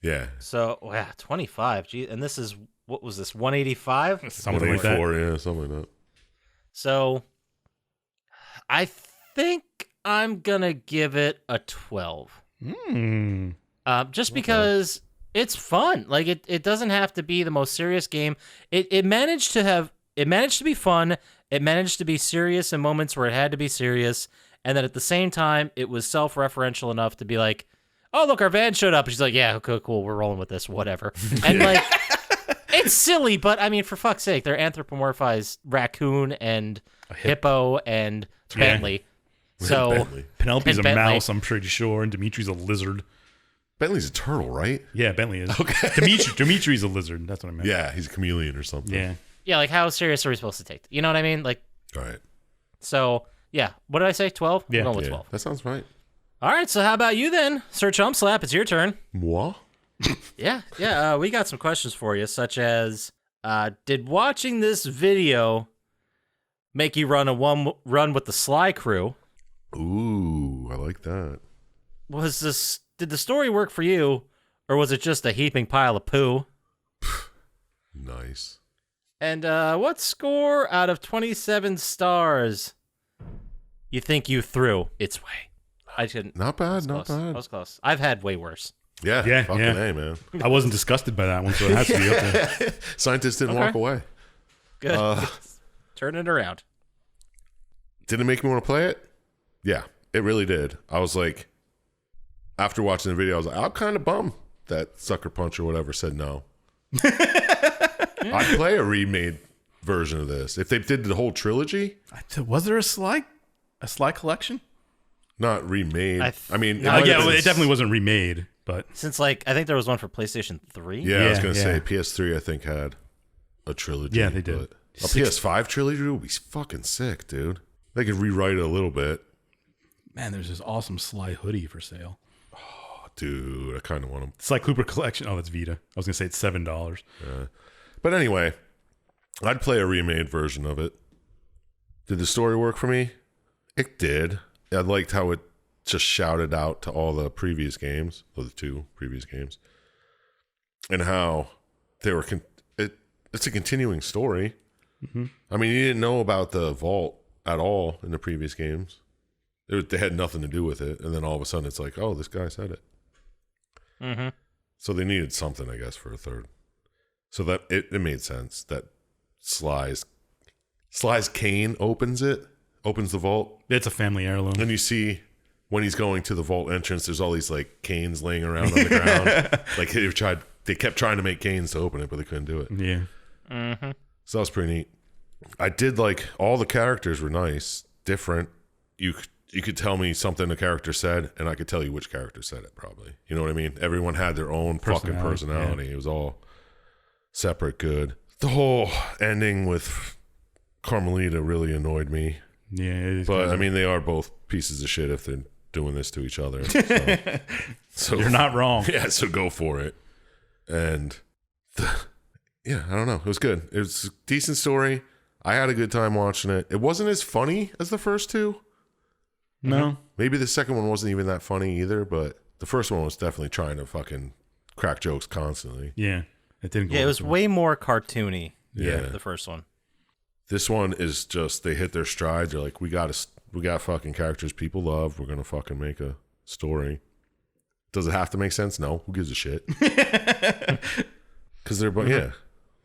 Yeah.
So, 25. Gee, and this is, what was this, 185?
Something like that.
184, yeah, something like that.
So, I think I'm going to give it a 12. Just because it's fun. Like, it doesn't have to be the most serious game. It managed to be fun. It managed to be serious in moments where it had to be serious. And then at the same time, it was self-referential enough to be like, oh, look, our van showed up. And she's like, yeah, okay, cool. We're rolling with this, whatever. And like, it's silly, but I mean, for fuck's sake, they're anthropomorphized raccoon and hippo and Bentley. So
Bentley.
Penelope's a
Bentley.
mouse, I'm pretty sure, and Dimitri's a lizard.
Bentley's a turtle, right?
Yeah, Bentley is.
Okay.
Dimitri's a lizard. That's what I meant.
Yeah, he's a chameleon or something.
Yeah.
yeah, like how serious are we supposed to take? You know what I mean? Like,
All right.
so yeah. What did I say? 12?
Yeah.
I'm going with
Yeah,
12.
that sounds right.
All right. So how about you then, Sir Chump Slap? It's your turn.
Moi?
Yeah. We got some questions for you, such as, did watching this video make you run run with the Sly crew?
Ooh, I like that.
Did the story work for you, or was it just a heaping pile of poo?
Nice.
And what score out of 27 stars you think you threw its way? I couldn't.
Not bad, not
Close.
bad.
That was close. I've had way worse.
Yeah,
Yeah,
fucking
yeah.
A, man.
I wasn't disgusted by that one, so it has to be up there.
Scientists didn't
Okay.
walk away.
Good. Turn it around.
Did it make me want to play it? Yeah, it really did. I was like, after watching the video, I was like, I'm kind of bummed that Sucker Punch or whatever said no. I'd play a remade version of this. If they did the whole trilogy,
Was there a Sly collection?
not remade. I mean,
No,
might have been-
it definitely wasn't remade, but
Since like I think there was one for PlayStation 3.
Yeah, I was gonna
Yeah.
say PS3. I think had a trilogy.
Yeah, they did.
but a PS5 trilogy would be fucking sick, dude. They could rewrite it a little bit.
man, there's this awesome Sly hoodie for sale.
Oh, dude, I kind of want them.
Sly Cooper collection. Oh, that's Vita. I was gonna say it's $7.
But anyway, I'd play a remade version of it. Did the story work for me? It did. I liked how it just shouted out to all the previous games, or the 2 previous games, and how they were. It's a continuing story.
Mm-hmm.
I mean, you didn't know about the vault at all in the previous games. They had nothing to do with it, and then all of a sudden, it's like, oh, this guy said it.
Mm-hmm.
So they needed something, I guess, for a third. So that it made sense that Sly's cane opens the vault.
It's a family heirloom.
And you see when he's going to the vault entrance, there's all these like canes laying around on the ground. Like they kept trying to make canes to open it, but they couldn't do it.
Yeah.
Mm-hmm.
So that was pretty neat. I did like all the characters were nice, different. You could tell me something a character said, and I could tell you which character said it. Probably, you know what I mean. Everyone had their own fucking personality. It was all separate, good. The whole ending with Carmelita really annoyed me.
Yeah. It is
But I mean, they are both pieces of shit if they're doing this to each other. So
you're not wrong.
Yeah, so go for it. And yeah, I don't know. It was good. It was a decent story. I had a good time watching it. It wasn't as funny as the first 2.
No.
Maybe the second one wasn't even that funny either, but the first one was definitely trying to fucking crack jokes constantly.
Yeah. It didn't go
Yeah, it
over
was
too
way more cartoony.
Yeah.
The first one.
This one is just they hit their stride. They're like, we got fucking characters people love. We're gonna fucking make a story. Does it have to make sense? No. Who gives a shit? Because they're, yeah,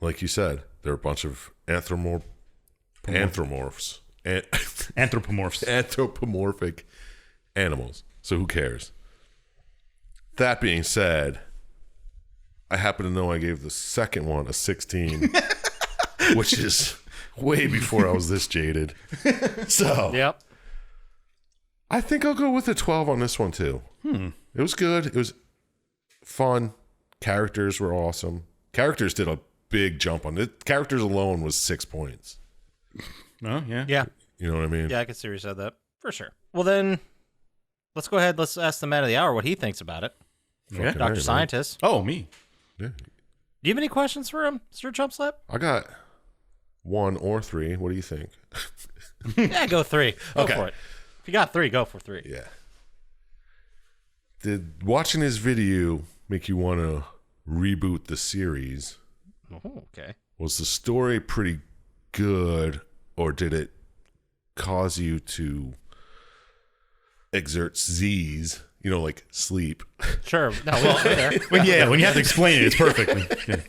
like you said, they're a bunch of anthropomorphs. Anthropomorphic animals. So who cares? That being said, I happen to know I gave the second one a 16, which is way before I was this jaded. So
Yep.
I think I'll go with a 12 on this one too. It was good. It was fun. Characters were awesome. Characters did a big jump on it. Characters alone was 6 points.
Oh, yeah.
Yeah.
You know what I mean?
Yeah, I can see where you said that. For sure. Well, then, let's go ahead. Let's ask the man of the hour what he thinks about it.
Yeah.
Fucking
Dr.
A, man.
Scientist.
Oh, me.
Yeah.
Do you have any questions for him, Sir Chump Slap?
I got 1 or 3. What do you think?
Yeah, go 3. Go
Okay.
for it. If you got 3, go for 3.
Yeah. Did watching his video make you want to reboot the series?
Oh, okay.
Was the story pretty good, or did it cause you to exert Z's? You know, like sleep.
Sure. No, we'll get there.
When you have to explain it, it's perfect. Yeah.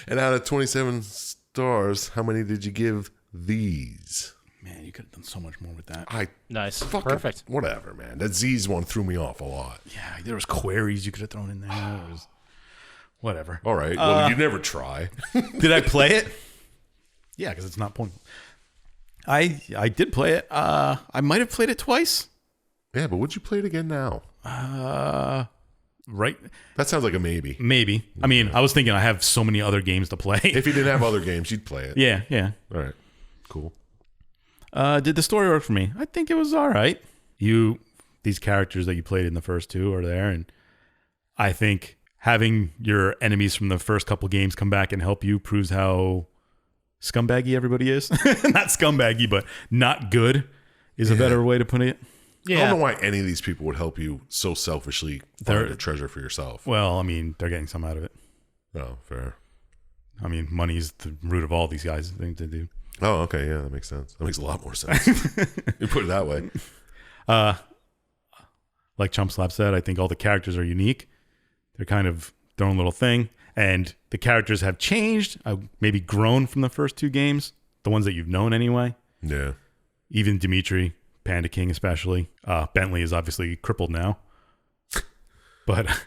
And out of 27 stars, how many did you give these?
Man, you could have done so much more with that.
I
Nice.
fucking,
Perfect.
whatever, man. That Z's one threw me off a lot.
Yeah, there was queries you could have thrown in there. There was whatever.
All right. Well, you never try.
Did I play it? Yeah, because it's not pointless. I did play it. I might have played it twice.
Yeah, but would you play it again now?
Right?
That sounds like a maybe.
Maybe. I mean, I was thinking I have so many other games to play.
If you didn't have other games, you'd play it.
Yeah, yeah.
All right. Cool.
Did the story work for me? I think it was all right. These characters that you played in the first 2 are there, and I think having your enemies from the first couple games come back and help you proves how scumbaggy everybody is. Not scumbaggy, but not good is a better way to put it.
I don't know why any of these people would help you so selfishly find a treasure for yourself.
Well, I mean, they're getting some out of it.
Oh, fair.
I mean, money's the root of all these guys' things to do.
Oh, okay. Yeah, that makes sense. That makes a lot more sense. You put it that way.
Like Chump Slap said, I think all the characters are unique. They're kind of their own little thing. And the characters have changed, maybe grown from the first 2 games, the ones that you've known anyway.
Yeah.
Even Dimitri, Panda King especially. Bentley is obviously crippled now.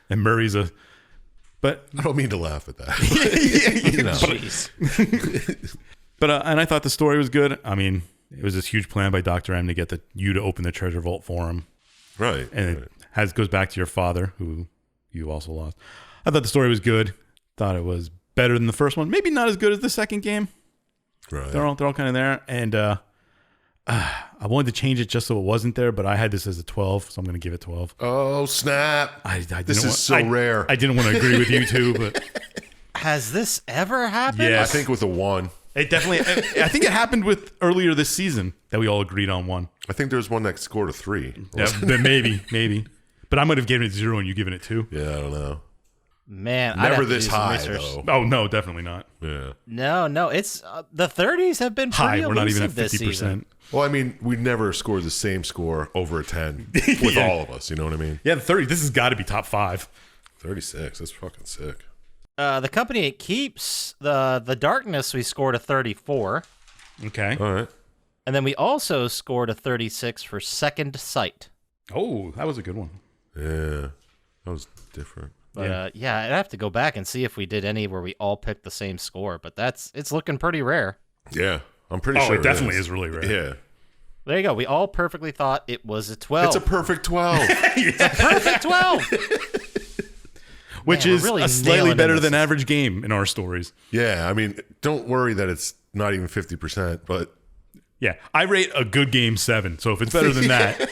And Murray's but
I don't mean to laugh at that. You know.
Jeez.
But and I thought the story was good. I mean, it was this huge plan by Dr. M to get you to open the treasure vault for him.
Right.
And it goes back to your father, who you also lost. I thought the story was good. Thought it was better than the first one. Maybe not as good as the second game.
Right.
They're all kind of there. And I wanted to change it just so it wasn't there, but I had this as a 12, so I'm going to give it 12.
Oh, snap. This is so rare.
I didn't want to agree with you two, but...
Has this ever happened?
Yes.
I think with a 1.
It definitely... I think it happened with earlier this season that we all agreed on 1.
I think there's one that scored a 3.
Yeah, but maybe. But I might have given it 0 and you given it 2.
Yeah, I don't know.
Man, I'd
Never
have to
this
do some
high,
research.
though.
Oh, no, definitely not.
Yeah.
No, it's the 30s have been pretty
High, we're not even at
elusive this
50%.
season.
Well, I mean, we never scored the same score over a 10 with
Yeah.
all of us. You know what I mean?
Yeah, the 30. This has got to be top 5.
36. That's fucking sick.
The company it keeps, the Darkness, we scored a 34.
Okay.
All right.
And then we also scored a 36 for Second Sight.
Oh, that was a good one.
Yeah. That was different.
But yeah, I'd have to go back and see if we did any where we all picked the same score. But it's looking pretty rare.
Yeah. I'm pretty
Oh,
sure
it definitely is really rare.
Yeah.
There you go. We all perfectly thought it was a 12.
It's a perfect 12.
perfect 12.
Which
Man,
is
we're really
a slightly
nailing
better
this.
than average game in our stories.
Yeah. I mean, don't worry that it's not even 50%, but
Yeah, I rate a good game 7. So if it's better than that,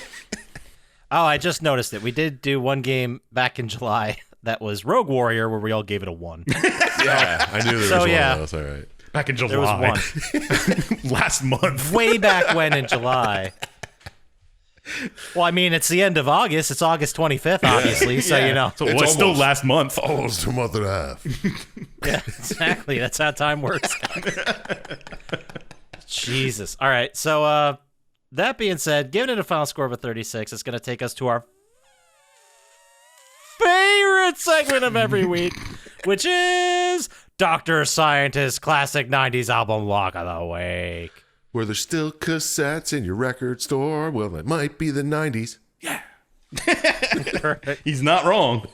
Oh, I just noticed it. We did do one game back in July that was Rogue Warrior where we all gave it a 1.
yeah, I knew there was
So,
one
yeah.
of those. All right.
back in July,
There was one.
last month.
Way back when in July. Well, I mean, it's the end of August. It's August 25th, obviously. So,
Yeah.
you know.
So
It's
it's still
almost-
last month.
Almost a month and a half.
Yeah, exactly. That's how time works. Jesus. All right. So, that being said, giving it a final score of a 36, it's going to take us to our favorite segment of every week, which is Dr. Syintist Classic 90s Album Lock of the Week.
Were there still cassettes in your record store? Well, it might be the 90s.
He's not wrong.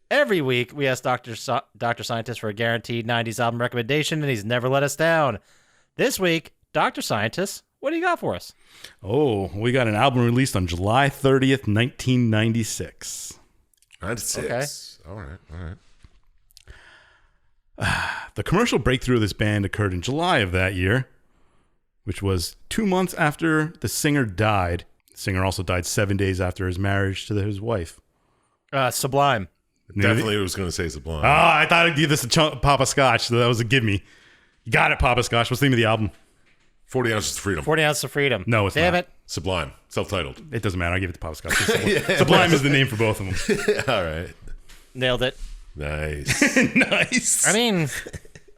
Every week, we ask Dr. Syintist for a guaranteed 90s album recommendation, and he's never let us down. This week, Dr. Syintist, what do you got for us?
Oh, we got an album released on July 30th, 1996.
96. Okay. All right.
The commercial breakthrough of this band occurred in July of that year, which was 2 months after the singer died. The singer also died 7 days after his marriage to his wife.
Sublime.
Definitely was going to say Sublime.
I thought I'd give this a Poppascotch, so that was a give me. You got it, Poppascotch. What's the name of the album?
40 Ounces of Freedom.
40 Ounces of Freedom.
No, it's
Damn
not.
it.
Sublime. Self-titled.
It doesn't matter. I give it to Poppascotch. Sublime is the name for both of them.
All right.
Nailed it.
Nice.
Nice.
I mean,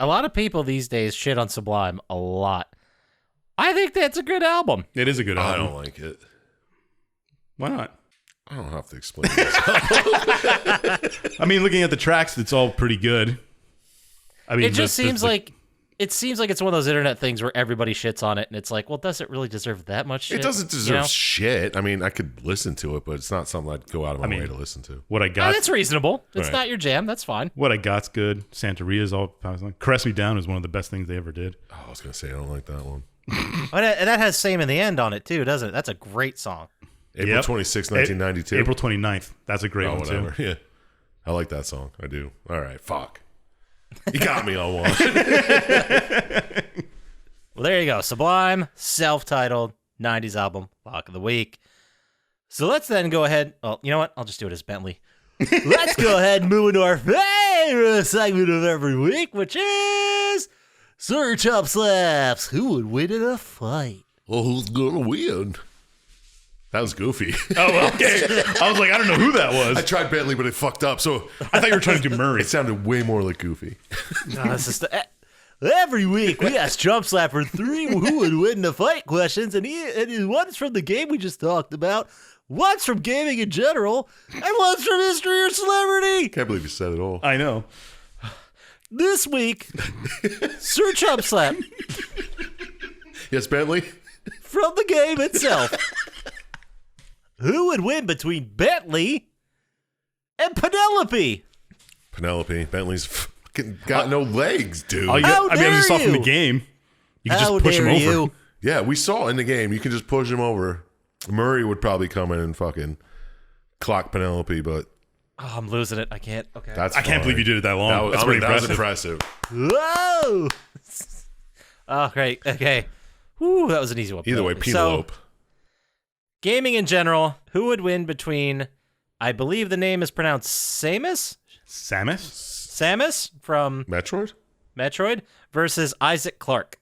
a lot of people these days shit on Sublime a lot. I think that's a good album.
It is a good
I
album.
don't like it.
Why not?
I don't have to explain this.
I mean, looking at the tracks, it's all pretty good. I mean,
It just seems like it's one of those internet things where everybody shits on it, and it's like, well, does it really deserve that much shit?
It doesn't deserve
You know?
shit. I mean, I could listen to it, but it's not something I'd go out of my way to listen to.
what I
Oh,
got.
that's reasonable. It's
Right.
not your jam. That's fine.
What I got's good. Santeria's all. Caress Me Down is one of the best things they ever did.
Oh, I was going to say, I don't like that one.
And that has Same in the End on it, too, doesn't it? That's a great song.
April
Yep.
26, 1992.
April 29th. That's a great
Oh,
one
whatever.
too.
Yeah. I like that song. I do. All right. Fuck. You got me on one.
Well, there you go. Sublime, self-titled, 90s album, Lock of the Week. So let's then go ahead. Oh, you know what? I'll just do it as Bentley. Let's go ahead and move into our favorite segment of every week, which is Sir Chump Slaps. Who would win in a fight?
Well, who's going to win? That was goofy.
Oh, okay. I was like, I don't know who that
I
was.
tried Bentley, but it fucked up. So
I thought you were trying to do Murray.
it sounded way more like Goofy.
No, this is every week we ask Chump Slap for 3 who would win the fight questions, and one's from the game we just talked about, one's from gaming in general, and one's from history or celebrity.
Can't believe you said it all.
I know.
This week, Sir Chump Slap
Yes, Bentley?
from the game itself. Who would win between Bentley and Penelope?
Penelope. Bentley's fucking got no legs, dude.
I mean, I'm just
dare
off from the
you?
game. You can
How
just push him
dare
over.
you?
Yeah, we saw in the game. You can just push him over. Murray would probably come in and fucking clock Penelope, but
Oh, I'm losing it. I can't. Okay.
that's
I can't believe you did it that long. That's pretty
that was
impressive.
impressive.
Whoa! Oh, great. Okay. Whew, that was an easy one.
Either way, Penelope.
So, gaming in general, who would win between, I believe the name is pronounced Samus?
Samus?
Samus from
Metroid?
Metroid versus Isaac Clarke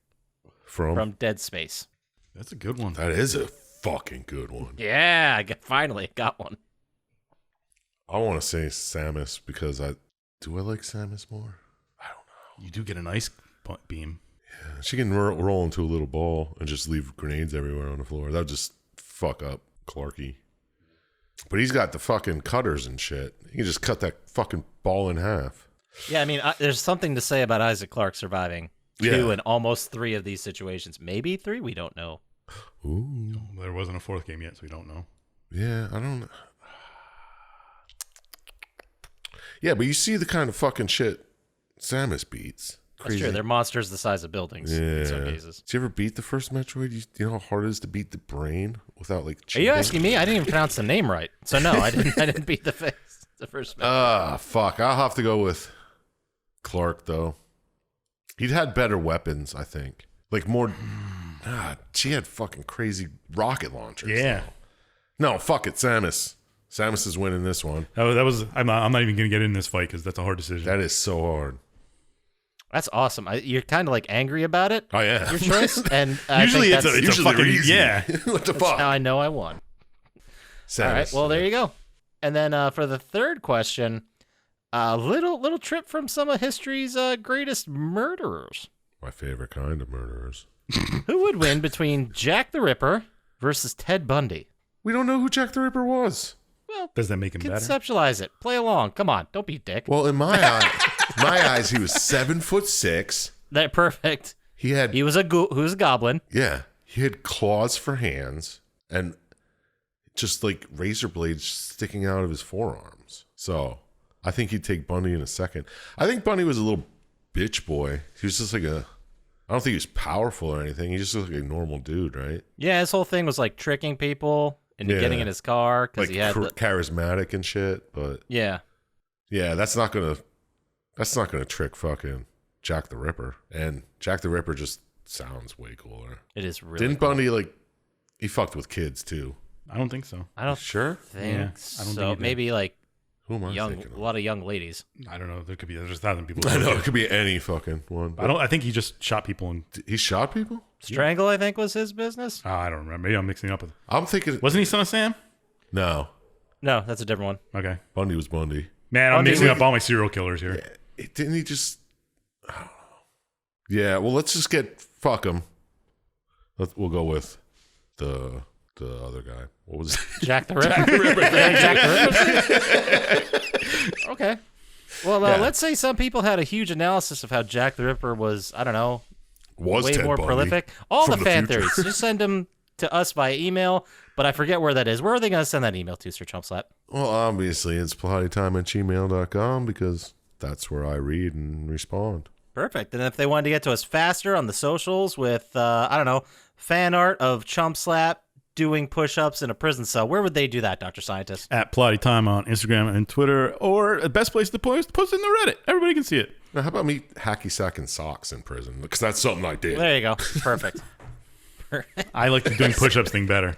From?
from Dead Space.
That's a good one.
That is a fucking good one.
Yeah, finally got one.
I want to say Samus because I like Samus more? I don't know.
You do get an ice beam.
She can roll into a little ball and just leave grenades everywhere on the floor. That would just fuck up Clarky. But he's got the fucking cutters and shit. He can just cut that fucking ball in half.
Yeah, I mean, there's something to say about Isaac Clarke surviving 2 and almost 3 of these situations. Maybe 3, we don't know.
Ooh.
There wasn't a 4th game yet, so we don't know.
Yeah, I don't know. Yeah, but you see the kind of fucking shit Samus beats. Crazy.
That's true. They're monsters the size of buildings in some cases.
Did you ever beat the first Metroid? You know how hard it is to beat the brain without like
Are
cheating?
you asking me? I didn't even pronounce the name right. So no, I didn't beat the face. The first Metroid.
Fuck. I'll have to go with Clark though. He'd had better weapons, I think. Like more. She had fucking crazy rocket launchers.
Yeah.
Though. No, fuck it, Samus. Samus is winning this one.
That was. I'm not even gonna get in this fight because that's a hard decision.
That is so hard.
That's awesome. You're kind of like angry about it.
I am.
Your choice, and I
Usually
think
it's
that's,
a
Usually
fucking
they're easy.
yeah.
What the
that's
fuck?
how I know I won.
Samus.
All right. Well, there you go. And then for the third question, a little trip from some of history's greatest murderers.
My favorite kind of murderers.
Who would win between Jack the Ripper versus Ted Bundy?
We don't know who Jack the Ripper was.
Well,
Does that make him better?
conceptualize it. Play along. Come on. Don't be a dick.
Well, in my eyes, he was 7'6".
That perfect.
He
was a goblin.
Yeah, he had claws for hands and just like razor blades sticking out of his forearms. So I think he'd take Bundy in a second. I think Bundy was a little bitch boy. He was just like I don't think he was powerful or anything. He just looked like a normal dude, right?
Yeah, his whole thing was like tricking people into getting in his car because
Like
he had
charismatic and shit. But
yeah.
that's not gonna trick fucking Jack the Ripper. And Jack the Ripper just sounds way cooler.
It is really
Didn't
cool.
Bundy he fucked with kids too?
I don't think so.
I don't
Sure.
think
Yeah, I don't
so.
think he did.
Maybe like
Who am I
a
thinking of?
lot of young ladies.
I don't know. There's 1,000 people.
I know it could be any fucking one.
I think he just shot people and.
He shot people.
Strangle, I think, was his business.
I don't remember. Maybe I'm mixing up with.
I'm thinking.
Wasn't he Son of Sam?
No,
No, that's a different one.
Okay.
Bundy was Bundy.
Man, I'm
Bundy
mixing
was-
up all my serial killers here.
Didn't he just? I don't know. Yeah. Well, let's just fuck him. We'll go with the other guy. What was it?
Jack the Ripper. Jack the Ripper. Okay. Well, let's say some people had a huge analysis of how Jack the Ripper was, I don't know,
Was
way
Ted
more
Bundy
prolific. All the
from the
fan
future.
theories. Just send them to us via email, but I forget where that is. Where are they going to send that email to, Sir Chump Slap?
Well, obviously it's plottytime@gmail.com because that's where I read and respond.
Perfect. And if they wanted to get to us faster on the socials with, I don't know, fan art of Chump Slap doing push-ups in a prison cell, where would they do that, Dr. Scientist?
At Plotty Time on Instagram and Twitter, or the best place to post in the Reddit. Everybody can see it.
Now, how about me hacky sacking socks in prison? Because that's something I did.
There you go. Perfect.
I like the doing push-ups thing better.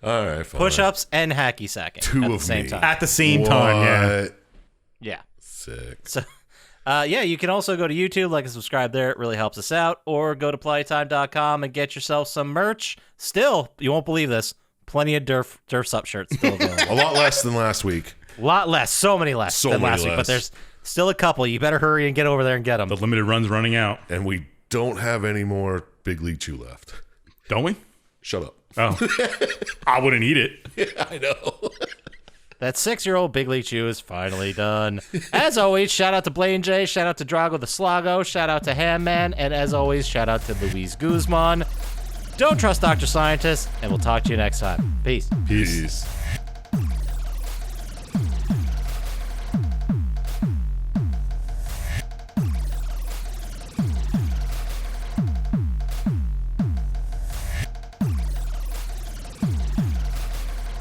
All right, fine.
Push-ups and hacky sacking
Two
at the
of
same
me.
time.
At the same time, yeah.
What?
Yeah.
Sick.
So, yeah, you can also go to YouTube, like and subscribe there. It really helps us out. Or go to plottytime.com and get yourself some merch. Still, you won't believe this, plenty of Durf's Up shirts still available.
A lot less than last week.
A lot less, so many less
So
than
many
last week. But
less.
there's still a couple. You better hurry and get over there and get them.
The limited run's running out.
And we don't have any more Big League Chew left.
Don't we?
Shut up.
Oh. I wouldn't eat it.
I know.
That 6-year-old Big League Chew is finally done. As always, shout out to Blaine J, shout out to Drago the Slago, shout out to Ham Man, and as always, shout out to Luis Guzman. Don't trust Dr. Scientist, and we'll talk to you next time. Peace.
Peace.